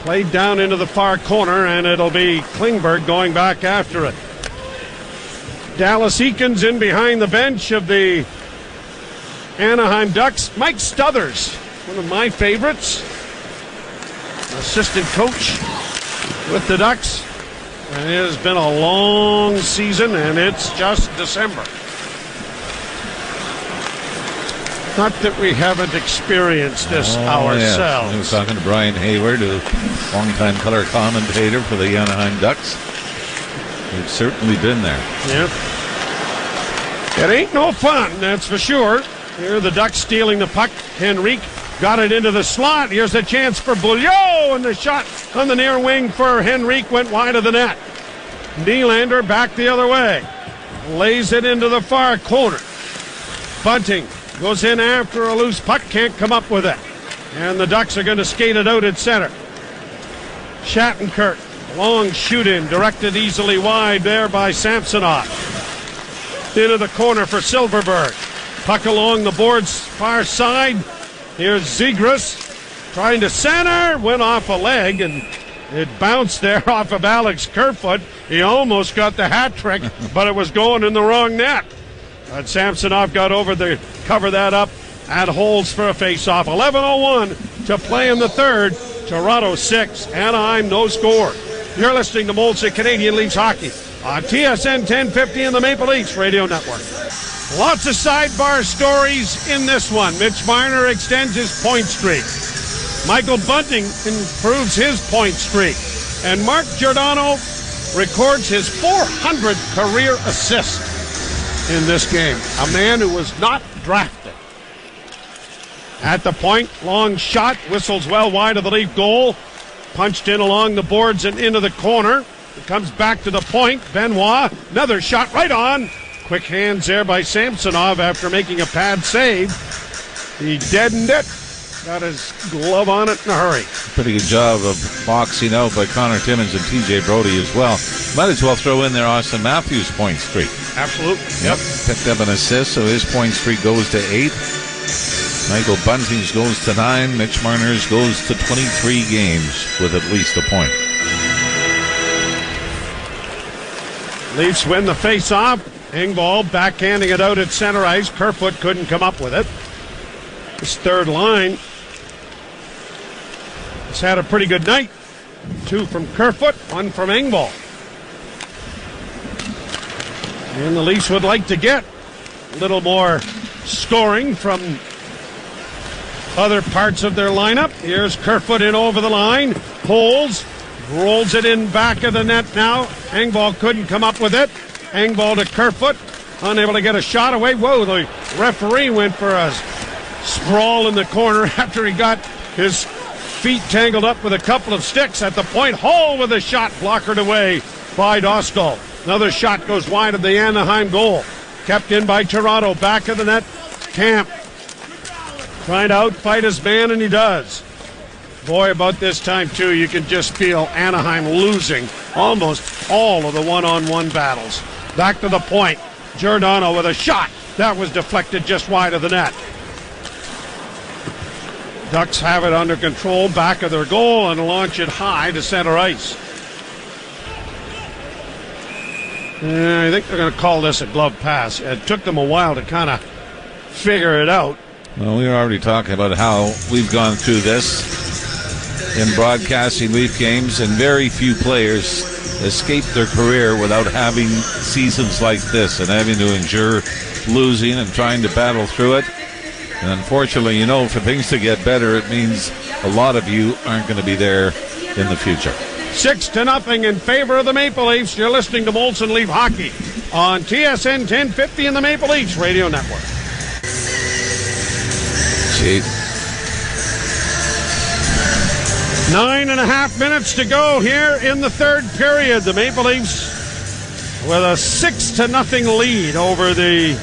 Played down into the far corner, and it'll be Klingberg going back after it. Dallas Eakins in behind the bench of the Anaheim Ducks. Mike Stothers, one of my favorites. assistant coach with the Ducks. And it has been a long season, and it's just December. Not that we haven't experienced this ourselves. Yes. I was talking to Brian Hayward, a longtime color commentator for the Anaheim Ducks. We've certainly been there. Yep. It ain't no fun, that's for sure. Here the Ducks stealing the puck. Henrique got it into the slot. Here's a chance for Beaulieu, and the shot on the near wing for Henrique went wide of the net. Nylander back the other way. Lays it into the far corner. Bunting goes in after a loose puck, can't come up with it. And the Ducks are going to skate it out at center. Shattenkirk, long shoot-in, directed easily wide there by Samsonov. Into the corner for Silverberg. Puck along the board's far side. Here's Zegras trying to center, went off a leg, and it bounced there off of Alex Kerfoot. He almost got the hat trick, but it was going in the wrong net. But Samsonov got over to cover that up and holds for a face-off. 11:01 to play in the third. Toronto 6, Anaheim no score. You're listening to Molson Canadian Leafs Hockey on TSN 1050 and the Maple Leafs Radio Network. Lots of sidebar stories in this one. Mitch Marner extends his point streak. Michael Bunting improves his point streak. And Mark Giordano records his 400th career assist in this game. A man who was not drafted. At the point, long shot, whistles well wide of the Leaf goal. Punched in along the boards and into the corner. It comes back to the point. Benoit, another shot right on. Quick hands there by Samsonov after making a pad save. He deadened it. Got his glove on it in a hurry. Pretty good job of boxing out by Connor Timmins and TJ Brody as well. Might as well throw in there Austin Matthews' point streak. Absolutely. Yep. Picked up an assist, so his point streak goes to 8. Michael Bunting's goes to 9. Mitch Marner's goes to 23 games with at least a point. Leafs win the face-off. Engvall backhanding it out at center ice. Kerfoot couldn't come up with it. This third line has had a pretty good night. 2 from Kerfoot, 1 from Engvall. And the Leafs would like to get a little more scoring from other parts of their lineup. Here's Kerfoot in over the line. Holds. Rolls it in back of the net now. Engvall couldn't come up with it. Engvall to Kerfoot. Unable to get a shot away. Whoa, the referee went for a sprawl in the corner after he got his feet tangled up with a couple of sticks at the point. Hall with a shot blockered away by Doskal. Another shot goes wide of the Anaheim goal. Kept in by Toronto. Back of the net. Camp trying to outfight his man, and he does. Boy, about this time, too, you can just feel Anaheim losing almost all of the one-on-one battles. Back to the point. Giordano with a shot. That was deflected just wide of the net. Ducks have it under control, back of their goal, and launch it high to center ice. I think they're going to call this a glove pass. It took them a while to kind of figure it out. Well, we were already talking about how we've gone through this in broadcasting Leaf games, and very few players escape their career without having seasons like this and having to endure losing and trying to battle through it. And unfortunately, for things to get better, it means a lot of you aren't going to be there in the future. 6-0 in favor of the Maple Leafs. You're listening to Molson Leaf Hockey on TSN 1050 and the Maple Leafs Radio Network. Gee. 9.5 minutes to go here in the third period. The Maple Leafs with a 6-0 lead over the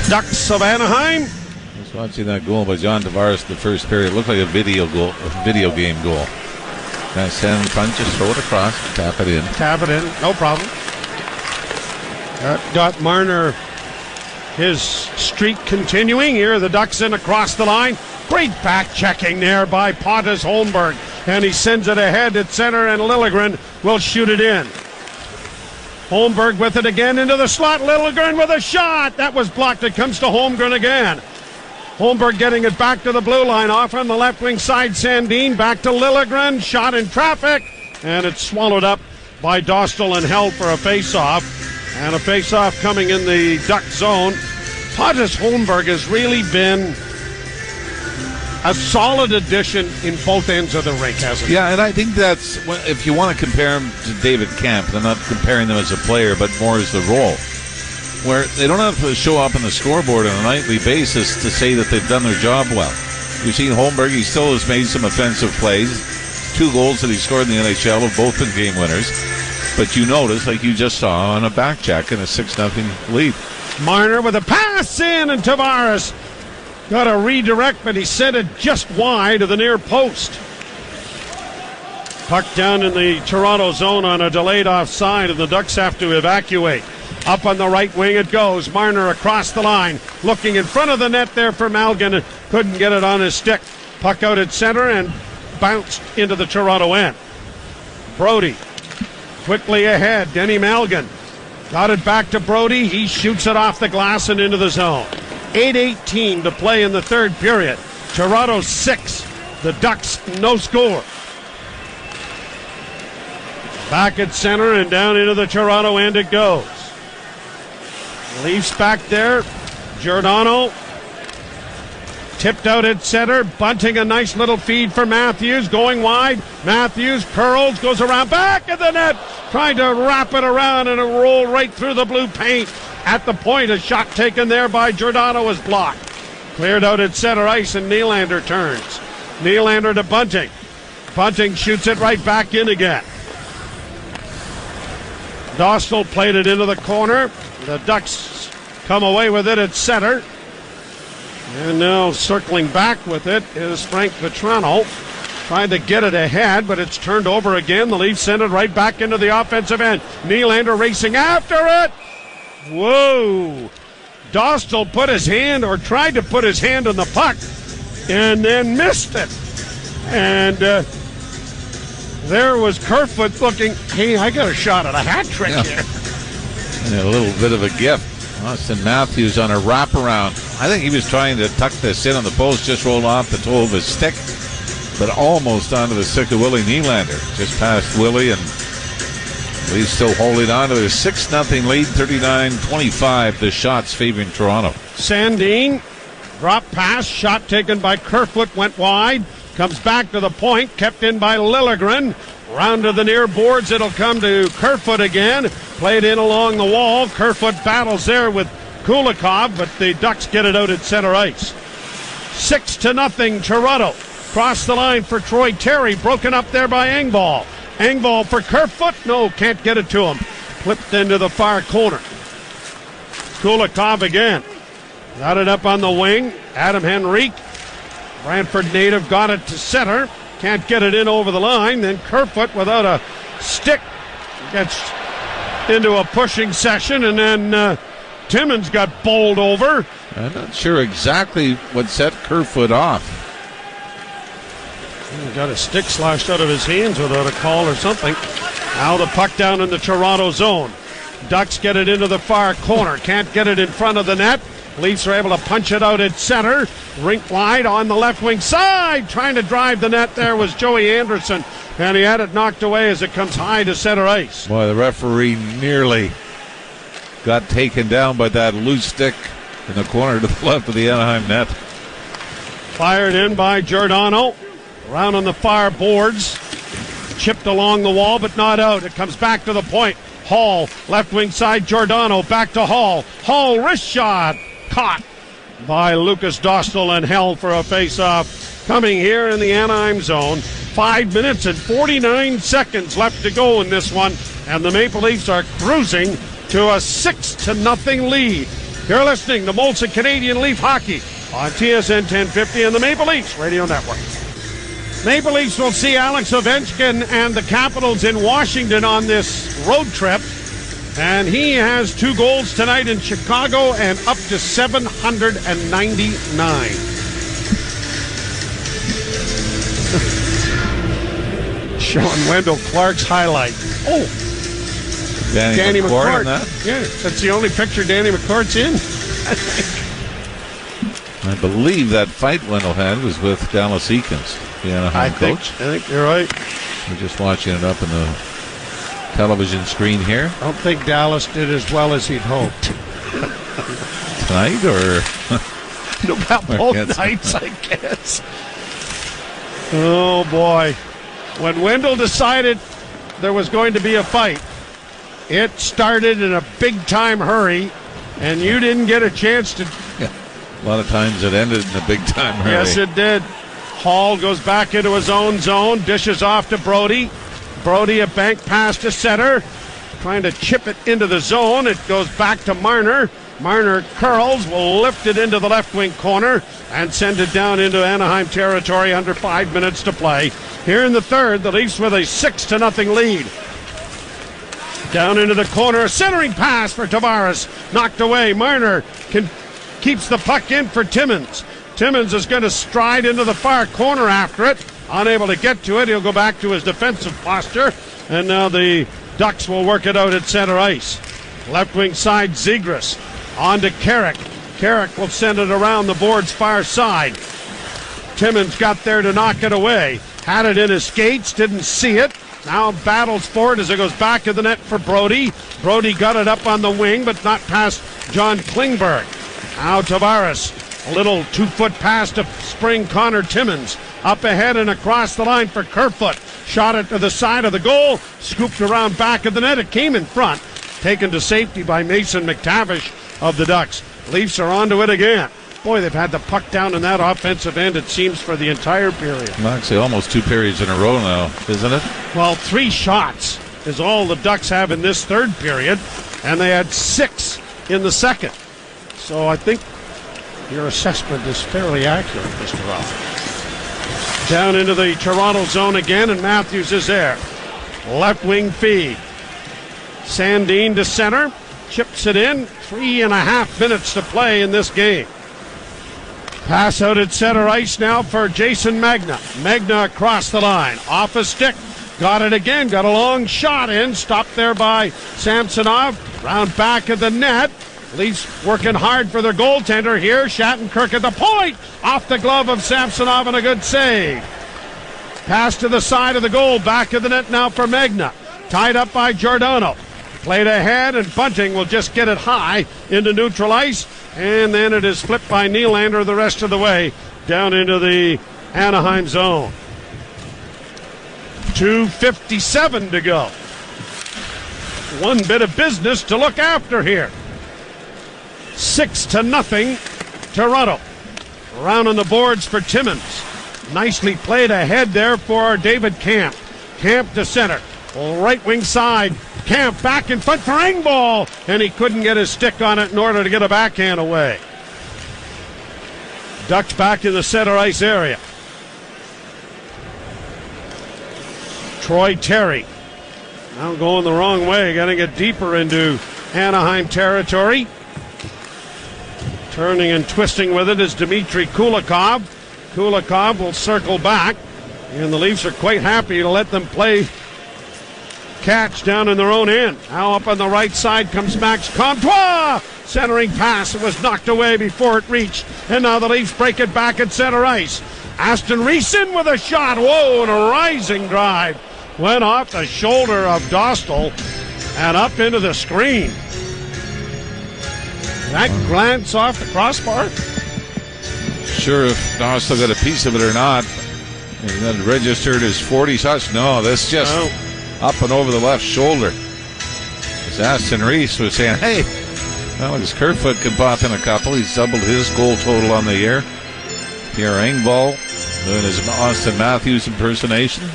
Ducks of Anaheim. Just watching that goal by John Tavares in the first period. It looked like a video game goal. Kind of stand in front, just throw it across, tap it in. Tap it in, no problem. Got Marner his streak continuing. Here the Ducks in across the line. Great back checking there by Pontus Holmberg. And he sends it ahead at center, and Liljegren will shoot it in. Holmberg with it again into the slot. Liljegren with a shot. That was blocked. It comes to Holmgren again. Holmberg getting it back to the blue line. Off on the left wing side, Sandin. Back to Liljegren. Shot in traffic. And it's swallowed up by Dostal and held for a face-off. And a face-off coming in the Duck zone. Pontus Holmberg has really been a solid addition in both ends of the rink, hasn't he? Yeah, and I think that's, if you want to compare him to David Kampf, I'm not comparing them as a player, but more as the role, where they don't have to show up on the scoreboard on a nightly basis to say that they've done their job well. You've seen Holmberg, he still has made some offensive plays. 2 goals that he scored in the NHL have both been game winners. But you notice, like you just saw, on a back check and a 6-0 lead. Marner with a pass in, and Tavares got a redirect, but he sent it just wide of the near post. Puck down in the Toronto zone on a delayed offside, and the Ducks have to evacuate. Up on the right wing it goes. Marner across the line, looking in front of the net there for Malgin, and couldn't get it on his stick. Puck out at center and bounced into the Toronto end. Brody quickly ahead. Denny Malgin got it back to Brody. He shoots it off the glass and into the zone. 8:18 to play in the third period. Toronto 6, the Ducks no score. Back at center and down into the Toronto end it goes. Leafs back there. Giordano tipped out at center. Bunting, a nice little feed for Matthews. Going wide. Matthews curls, goes around back of the net. Trying to wrap it around and a roll right through the blue paint. At the point, a shot taken there by Giordano was blocked. Cleared out at center ice and Nylander turns. Nylander to Bunting. Bunting shoots it right back in again. Dostal played it into the corner. The Ducks come away with it at center. And now circling back with it is Frank Vetrano. Trying to get it ahead, but it's turned over again. The Leafs send it right back into the offensive end. Nylander racing after it. Whoa. Dostal put his hand, or tried to put his hand on the puck, and then missed it. And there was Kerfoot looking, hey, I got a shot at a hat trick here. And a little bit of a gift. Austin Matthews on a wraparound. I think he was trying to tuck this in on the post, just rolled off the toe of his stick, but almost onto the stick of Willie Nylander. Just past Willie, and he's still holding on to their 6-0 lead, 39-25. The shots favoring Toronto. Sandin, drop pass, shot taken by Kerfoot, went wide, comes back to the point, kept in by Liljegren. Round to the near boards, it'll come to Kerfoot again. Played in along the wall. Kerfoot battles there with Kulikov, but the Ducks get it out at center ice. 6-0 Toronto. Cross the line for Troy Terry, broken up there by Engvall. Engvall for Kerfoot, no, can't get it to him. Flipped into the far corner. Kulikov again. Got it up on the wing. Adam Henrique. Brantford native got it to center. Can't get it in over the line. Then Kerfoot without a stick gets into a pushing session, and then Timmins got bowled over. I'm not sure exactly what set Kerfoot off. He got a stick slashed out of his hands without a call or something. Now the puck down in the Toronto zone. Ducks get it into the far corner. Can't get it in front of the net. Leafs are able to punch it out at center. Rink wide on the left wing side. Trying to drive the net there was Joey Anderson. And he had it knocked away as it comes high to center ice. Boy, the referee nearly got taken down by that loose stick in the corner to the left of the Anaheim net. Fired in by Giordano. Around on the far boards. Chipped along the wall, but not out. It comes back to the point. Hall, left wing side, Giordano, back to Hall. Hall, wrist shot. Caught by Lucas Dostal and held for a face-off. Coming here in the Anaheim zone. 5 minutes and 49 seconds left to go in this one. And the Maple Leafs are cruising to a 6-0 lead. You're listening to Molson Canadian Leaf Hockey on TSN 1050 and the Maple Leafs Radio Network. Maple Leafs will see Alex Ovechkin and the Capitals in Washington on this road trip. And he has 2 goals tonight in Chicago and up to 799. Showing Wendell Clark's highlight. Oh, Danny McCourt. In that? Yeah, that's the only picture Danny McCourt's in, I think. I believe that fight Wendell had was with Dallas Eakins, the Anaheim coach. I think you're right. We're just watching it up in the television screen here. I don't think Dallas did as well as he'd hoped. Tonight or? No, about both nights, I guess. Oh, boy. When Wendell decided there was going to be a fight, it started in a big-time hurry, and you didn't get a chance to... Yeah. A lot of times it ended in a big-time hurry. Yes, it did. Hall goes back into his own zone, dishes off to Brody. Brody, a bank pass to center, trying to chip it into the zone. It goes back to Marner. Marner curls, will lift it into the left wing corner and send it down into Anaheim territory under 5 minutes to play. Here in the third, the Leafs with a 6-0 lead. Down into the corner, a centering pass for Tavares, knocked away. Marner keeps the puck in for Timmins. Timmins is going to stride into the far corner after it. Unable to get to it, he'll go back to his defensive posture. And now the Ducks will work it out at center ice. Left wing side, Zegras. On to Carrick. Carrick will send it around the board's far side. Timmins got there to knock it away. Had it in his skates, didn't see it. Now battles for it as it goes back of the net for Brody. Brody got it up on the wing, but not past John Klingberg. Now Tavares. A little 2-foot pass to spring Connor Timmins. Up ahead and across the line for Kerfoot. Shot it to the side of the goal. Scooped around back of the net. It came in front. Taken to safety by Mason McTavish of the Ducks. Leafs are onto it again. Boy, they've had the puck down in that offensive end, it seems, for the entire period. Well, actually, almost 2 periods in a row now, isn't it? Well, 3 shots is all the Ducks have in this third period, and they had 6 in the second. So I think your assessment is fairly accurate, Mr. Ruff. Down into the Toronto zone again, and Matthews is there. Left wing feed. Sandin to center. Chips it in. 3.5 minutes to play in this game. Pass out at center ice now for Jason Magna. Magna across the line. Off a stick. Got it again. Got a long shot in. Stopped there by Samsonov. Round back of the net. Leafs working hard for their goaltender here. Shattenkirk at the point. Off the glove of Samsonov and a good save. Pass to the side of the goal. Back of the net now for Magna. Tied up by Giordano. Played ahead, and Bunting will just get it high into neutral ice. And then it is flipped by Nylander the rest of the way down into the Anaheim zone. 2:57 to go. One bit of business to look after here. 6-0 Toronto. Around on the boards for Timmins. Nicely played ahead there for David Camp. Camp to center. Right wing side. Camp back in front for Engvall, and he couldn't get his stick on it in order to get a backhand away. Ducks back in the center ice area. Troy Terry. Now going the wrong way, got to get deeper into Anaheim territory. Turning and twisting with it is Dmitry Kulikov. Kulikov will circle back, and the Leafs are quite happy to let them play catch down in their own end. Now up on the right side comes Max Comtois. Centering pass. It was knocked away before it reached. And now the Leafs break it back at center ice. Aston Reese in with a shot. Whoa, and a rising drive. Went off the shoulder of Dostal and up into the screen. That glance off the crossbar? Sure if Dostal got a piece of it or not. And then registered as 40 shots. No, this just up and over the left shoulder. As Aston Reese was saying, hey, Alex Kerfoot can pop in a couple. He's doubled his goal total on the year. Pierre Engvall doing his Austin Matthews impersonation.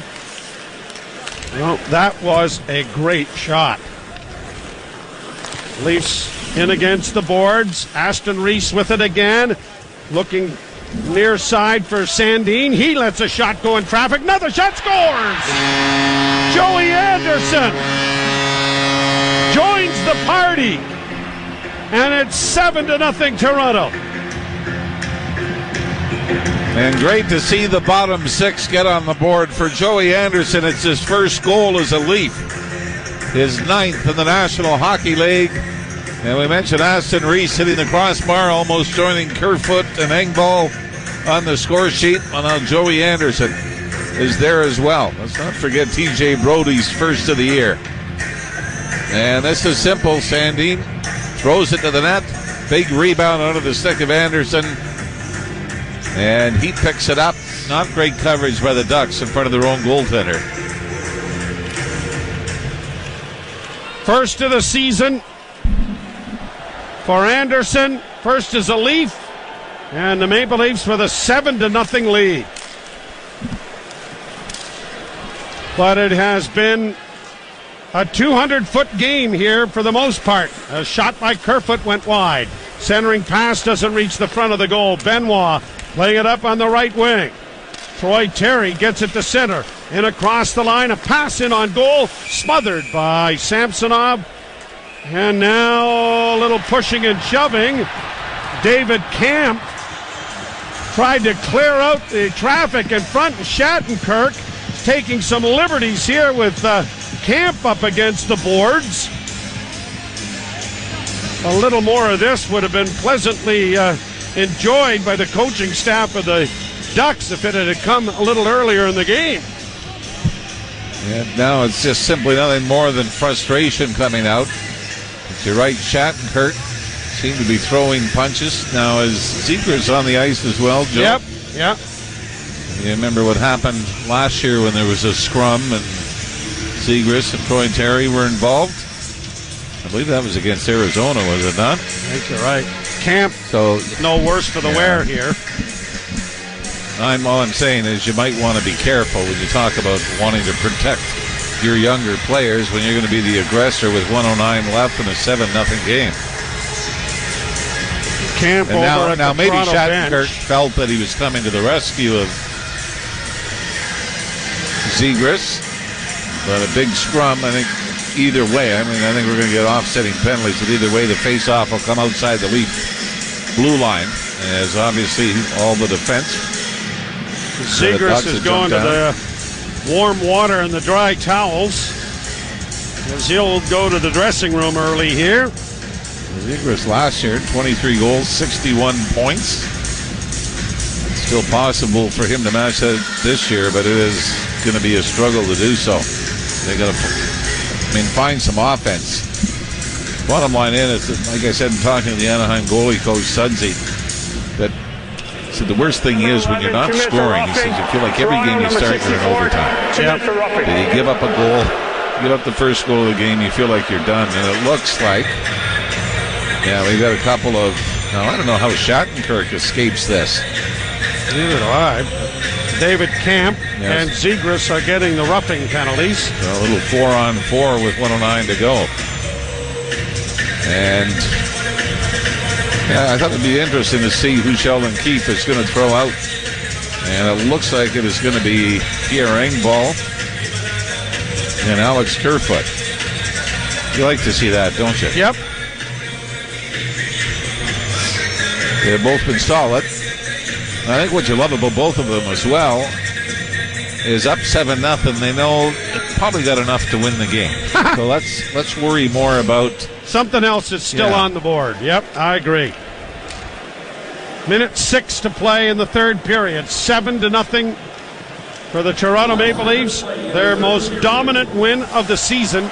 Well, that was a great shot. Leafs in against the boards. Aston Reese with it again. Looking near side for Sandin. He lets a shot go in traffic. Another shot, scores! Joey Anderson joins the party. And it's 7-0 Toronto. And great to see the bottom six get on the board for Joey Anderson. It's his first goal as a Leaf. His 9th in the National Hockey League. And we mentioned Aston Reese hitting the crossbar, almost joining Kerfoot and Engvall on the score sheet. Well, now Joey Anderson is there as well. Let's not forget TJ Brody's first of the year. And this is simple. Sandin throws it to the net. Big rebound out of the stick of Anderson. And he picks it up. Not great coverage by the Ducks in front of their own goaltender. First of the season for Anderson. First as a Leaf. And the Maple Leafs with a 7-0 lead. But it has been a 200-foot game here for the most part. A shot by Kerfoot went wide. Centering pass doesn't reach the front of the goal. Benoit laying it up on the right wing. Troy Terry gets it to center. In across the line, a pass in on goal. Smothered by Samsonov. And now a little pushing and shoving. David Camp tried to clear out the traffic in front. Shattenkirk taking some liberties here with Camp up against the boards. A little more of this would have been pleasantly enjoyed by the coaching staff of the Ducks if it had come a little earlier in the game. And now it's just simply nothing more than frustration coming out. But you're right, Shattenkirk seemed to be throwing punches. Now is Zegras on the ice as well, Joe? Yep. You remember what happened last year when there was a scrum and Zegras and Troy Terry were involved? I believe that was against Arizona, was it not? I think you're right. Camp, so no worse for the wear here. All I'm saying is you might want to be careful when you talk about wanting to protect your younger players when you're going to be the aggressor with 109 left in a 7-0 game. Camp and over at now the maybe Toronto Shattenkirk bench. felt that he was coming to the rescue of Zegras, but a big scrum. I think either way. I think we're going to get offsetting penalties, but either way, the face-off will come outside the Leaf blue line, as obviously all the defense. Zegras is going to the warm water and the dry towels as he'll go to the dressing room early here. Zegras last year, 23 goals, 61 points. It's still possible for him to match that this year, but it is going to be a struggle to do so. They got to, find some offense. Bottom line is, like I said, in talking to the Anaheim goalie coach Sudsy, that so the worst thing is when you're not scoring, he says you feel like every game you start, you're in overtime. Did you give up a goal, give up the first goal of the game, you feel like you're done. And it looks like, we've got a couple of, now I don't know how Shattenkirk escapes this. Neither do I. David Camp and Zegras are getting the roughing penalties. So a little 4-on-4 with 1:09 to go. And I thought it'd be interesting to see who Sheldon Keefe is going to throw out. And it looks like it is going to be Pierre Engvall and Alex Kerfoot. You like to see that, don't you? Yep. They've both been solid. I think what you love about both of them as well is up 7-0. They know they probably got enough to win the game. So let's worry more about something else that's still on the board. Yep, I agree. Minute 6 to play in the third period. 7-0 for the Toronto Maple Leafs. Their most dominant win of the season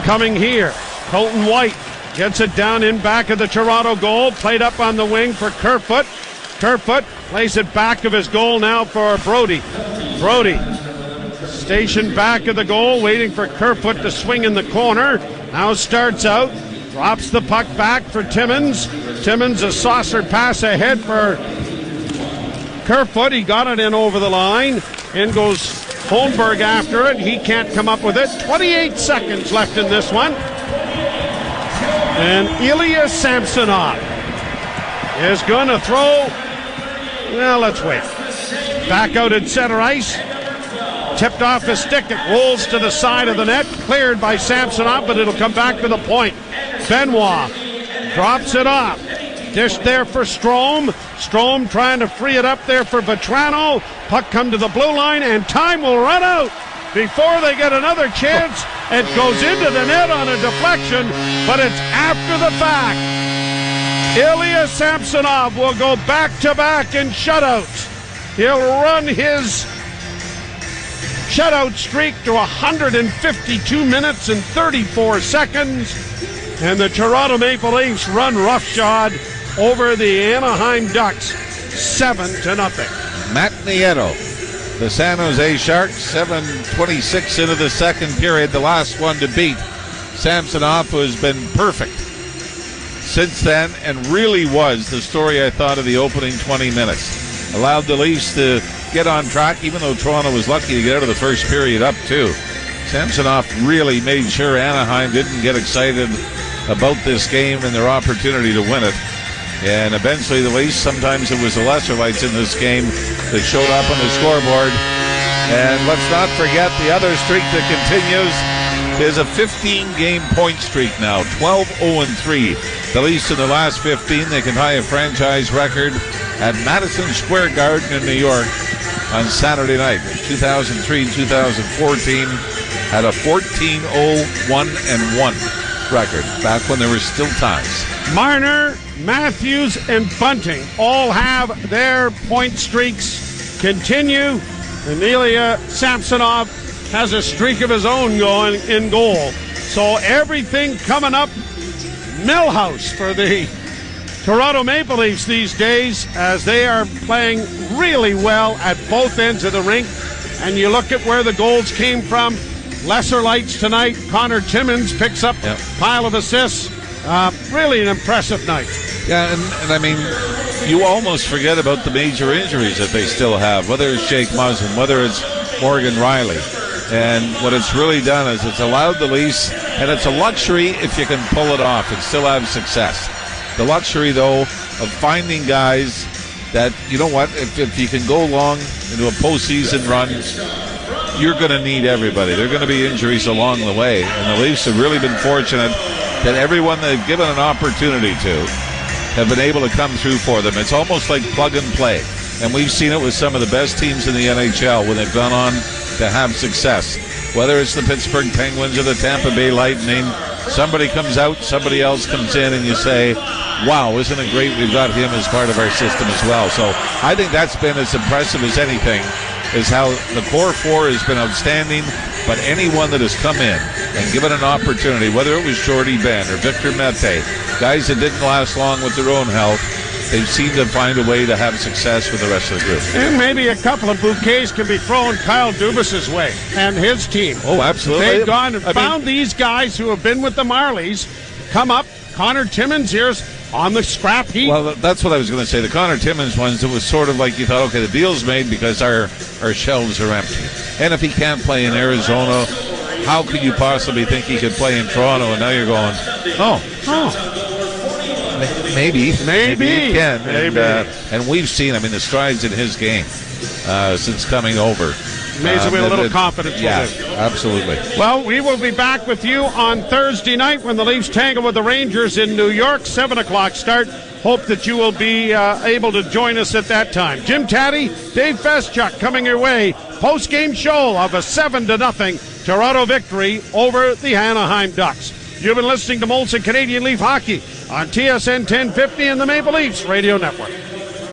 coming here. Colton White gets it down in back of the Toronto goal. Played up on the wing for Kerfoot. Kerfoot plays it back of his goal now for Brody. Brody stationed back of the goal, waiting for Kerfoot to swing in the corner. Now starts out, drops the puck back for Timmins. Timmins, a saucer pass ahead for Kerfoot. He got it in over the line. In goes Holmberg after it. He can't come up with it. 28 seconds left in this one. And Ilya Samsonov is going to throw. Well, let's wait. Back out at center ice. Tipped off his stick. It rolls to the side of the net. Cleared by Samsonov, but it'll come back to the point. Benoit drops it off. Dish there for Strome. Strome trying to free it up there for Vetrano. Puck come to the blue line, and time will run out before they get another chance It goes into the net on a deflection, but it's after the fact. Ilya Samsonov will go back-to-back in shutouts. He'll run his shutout streak to 152 minutes and 34 seconds. And the Toronto Maple Leafs run roughshod over the Anaheim Ducks 7-0. Matt Nieto, the San Jose Sharks, 7:26 into the second period, the last one to beat Samsonov, who has been perfect since then and really was the story, I thought, of the opening 20 minutes. Allowed the Leafs to get on track, even though Toronto was lucky to get out of the first period up two. Samsonov really made sure Anaheim didn't get excited about this game and their opportunity to win it. And eventually the Leafs, sometimes it was the lesser lights in this game that showed up on the scoreboard. And let's not forget the other streak that continues is a 15-game point streak now, 12-0-3. The Leafs in the last 15, they can tie a franchise record at Madison Square Garden in New York on Saturday night. 2003-2014 had a 14-0-1-1 record, back when there were still ties. Marner, Matthews, and Bunting all have their point streaks continue. And Ilya Samsonov has a streak of his own going in goal. So everything coming up Millhouse for the Toronto Maple Leafs these days, as they are playing really well at both ends of the rink. And you look at where the goals came from. Lesser lights tonight. Connor Timmins picks up a pile of assists. Really an impressive night. Yeah, and I mean, you almost forget about the major injuries that they still have, whether it's Jake Muzzin, whether it's Morgan Riley. And what it's really done is it's allowed the Leafs, and it's a luxury if you can pull it off and still have success. The luxury, though, of finding guys that, you know what, if you can go long into a postseason run, you're going to need everybody. There are going to be injuries along the way. And the Leafs have really been fortunate that everyone they've given an opportunity to have been able to come through for them. It's almost like plug and play. And we've seen it with some of the best teams in the NHL when they've gone on to have success. Whether it's the Pittsburgh Penguins or the Tampa Bay Lightning, somebody comes out, somebody else comes in, and you say, wow, isn't it great we've got him as part of our system as well. So I think that's been as impressive as anything, is how the core four has been outstanding, but anyone that has come in and given an opportunity, whether it was Jordy Ben or Victor Mete, guys that didn't last long with their own health, they've seemed to find a way to have success with the rest of the group. And maybe a couple of bouquets can be thrown Kyle Dubas's way and his team. Oh, absolutely. They've gone and found these guys who have been with the Marlies, come up. Connor Timmins here's on the scrap heap. Well, that's what I was going to say. The Connor Timmins ones, it was sort of like you thought, okay, the deal's made because our shelves are empty. And if he can't play in Arizona, how could you possibly think he could play in Toronto? And now you're going, maybe he can. Maybe. And we've seen, the strides in his game since coming over. Amazing with a little confidence. Yeah, absolutely. Well, we will be back with you on Thursday night when the Leafs tangle with the Rangers in New York, 7 o'clock start. Hope that you will be able to join us at that time. Jim Taddy, Dave Feschuk coming your way. Post-game show of a 7-0 Toronto victory over the Anaheim Ducks. You've been listening to Molson Canadian Leaf Hockey on TSN 1050 and the Maple Leafs Radio Network.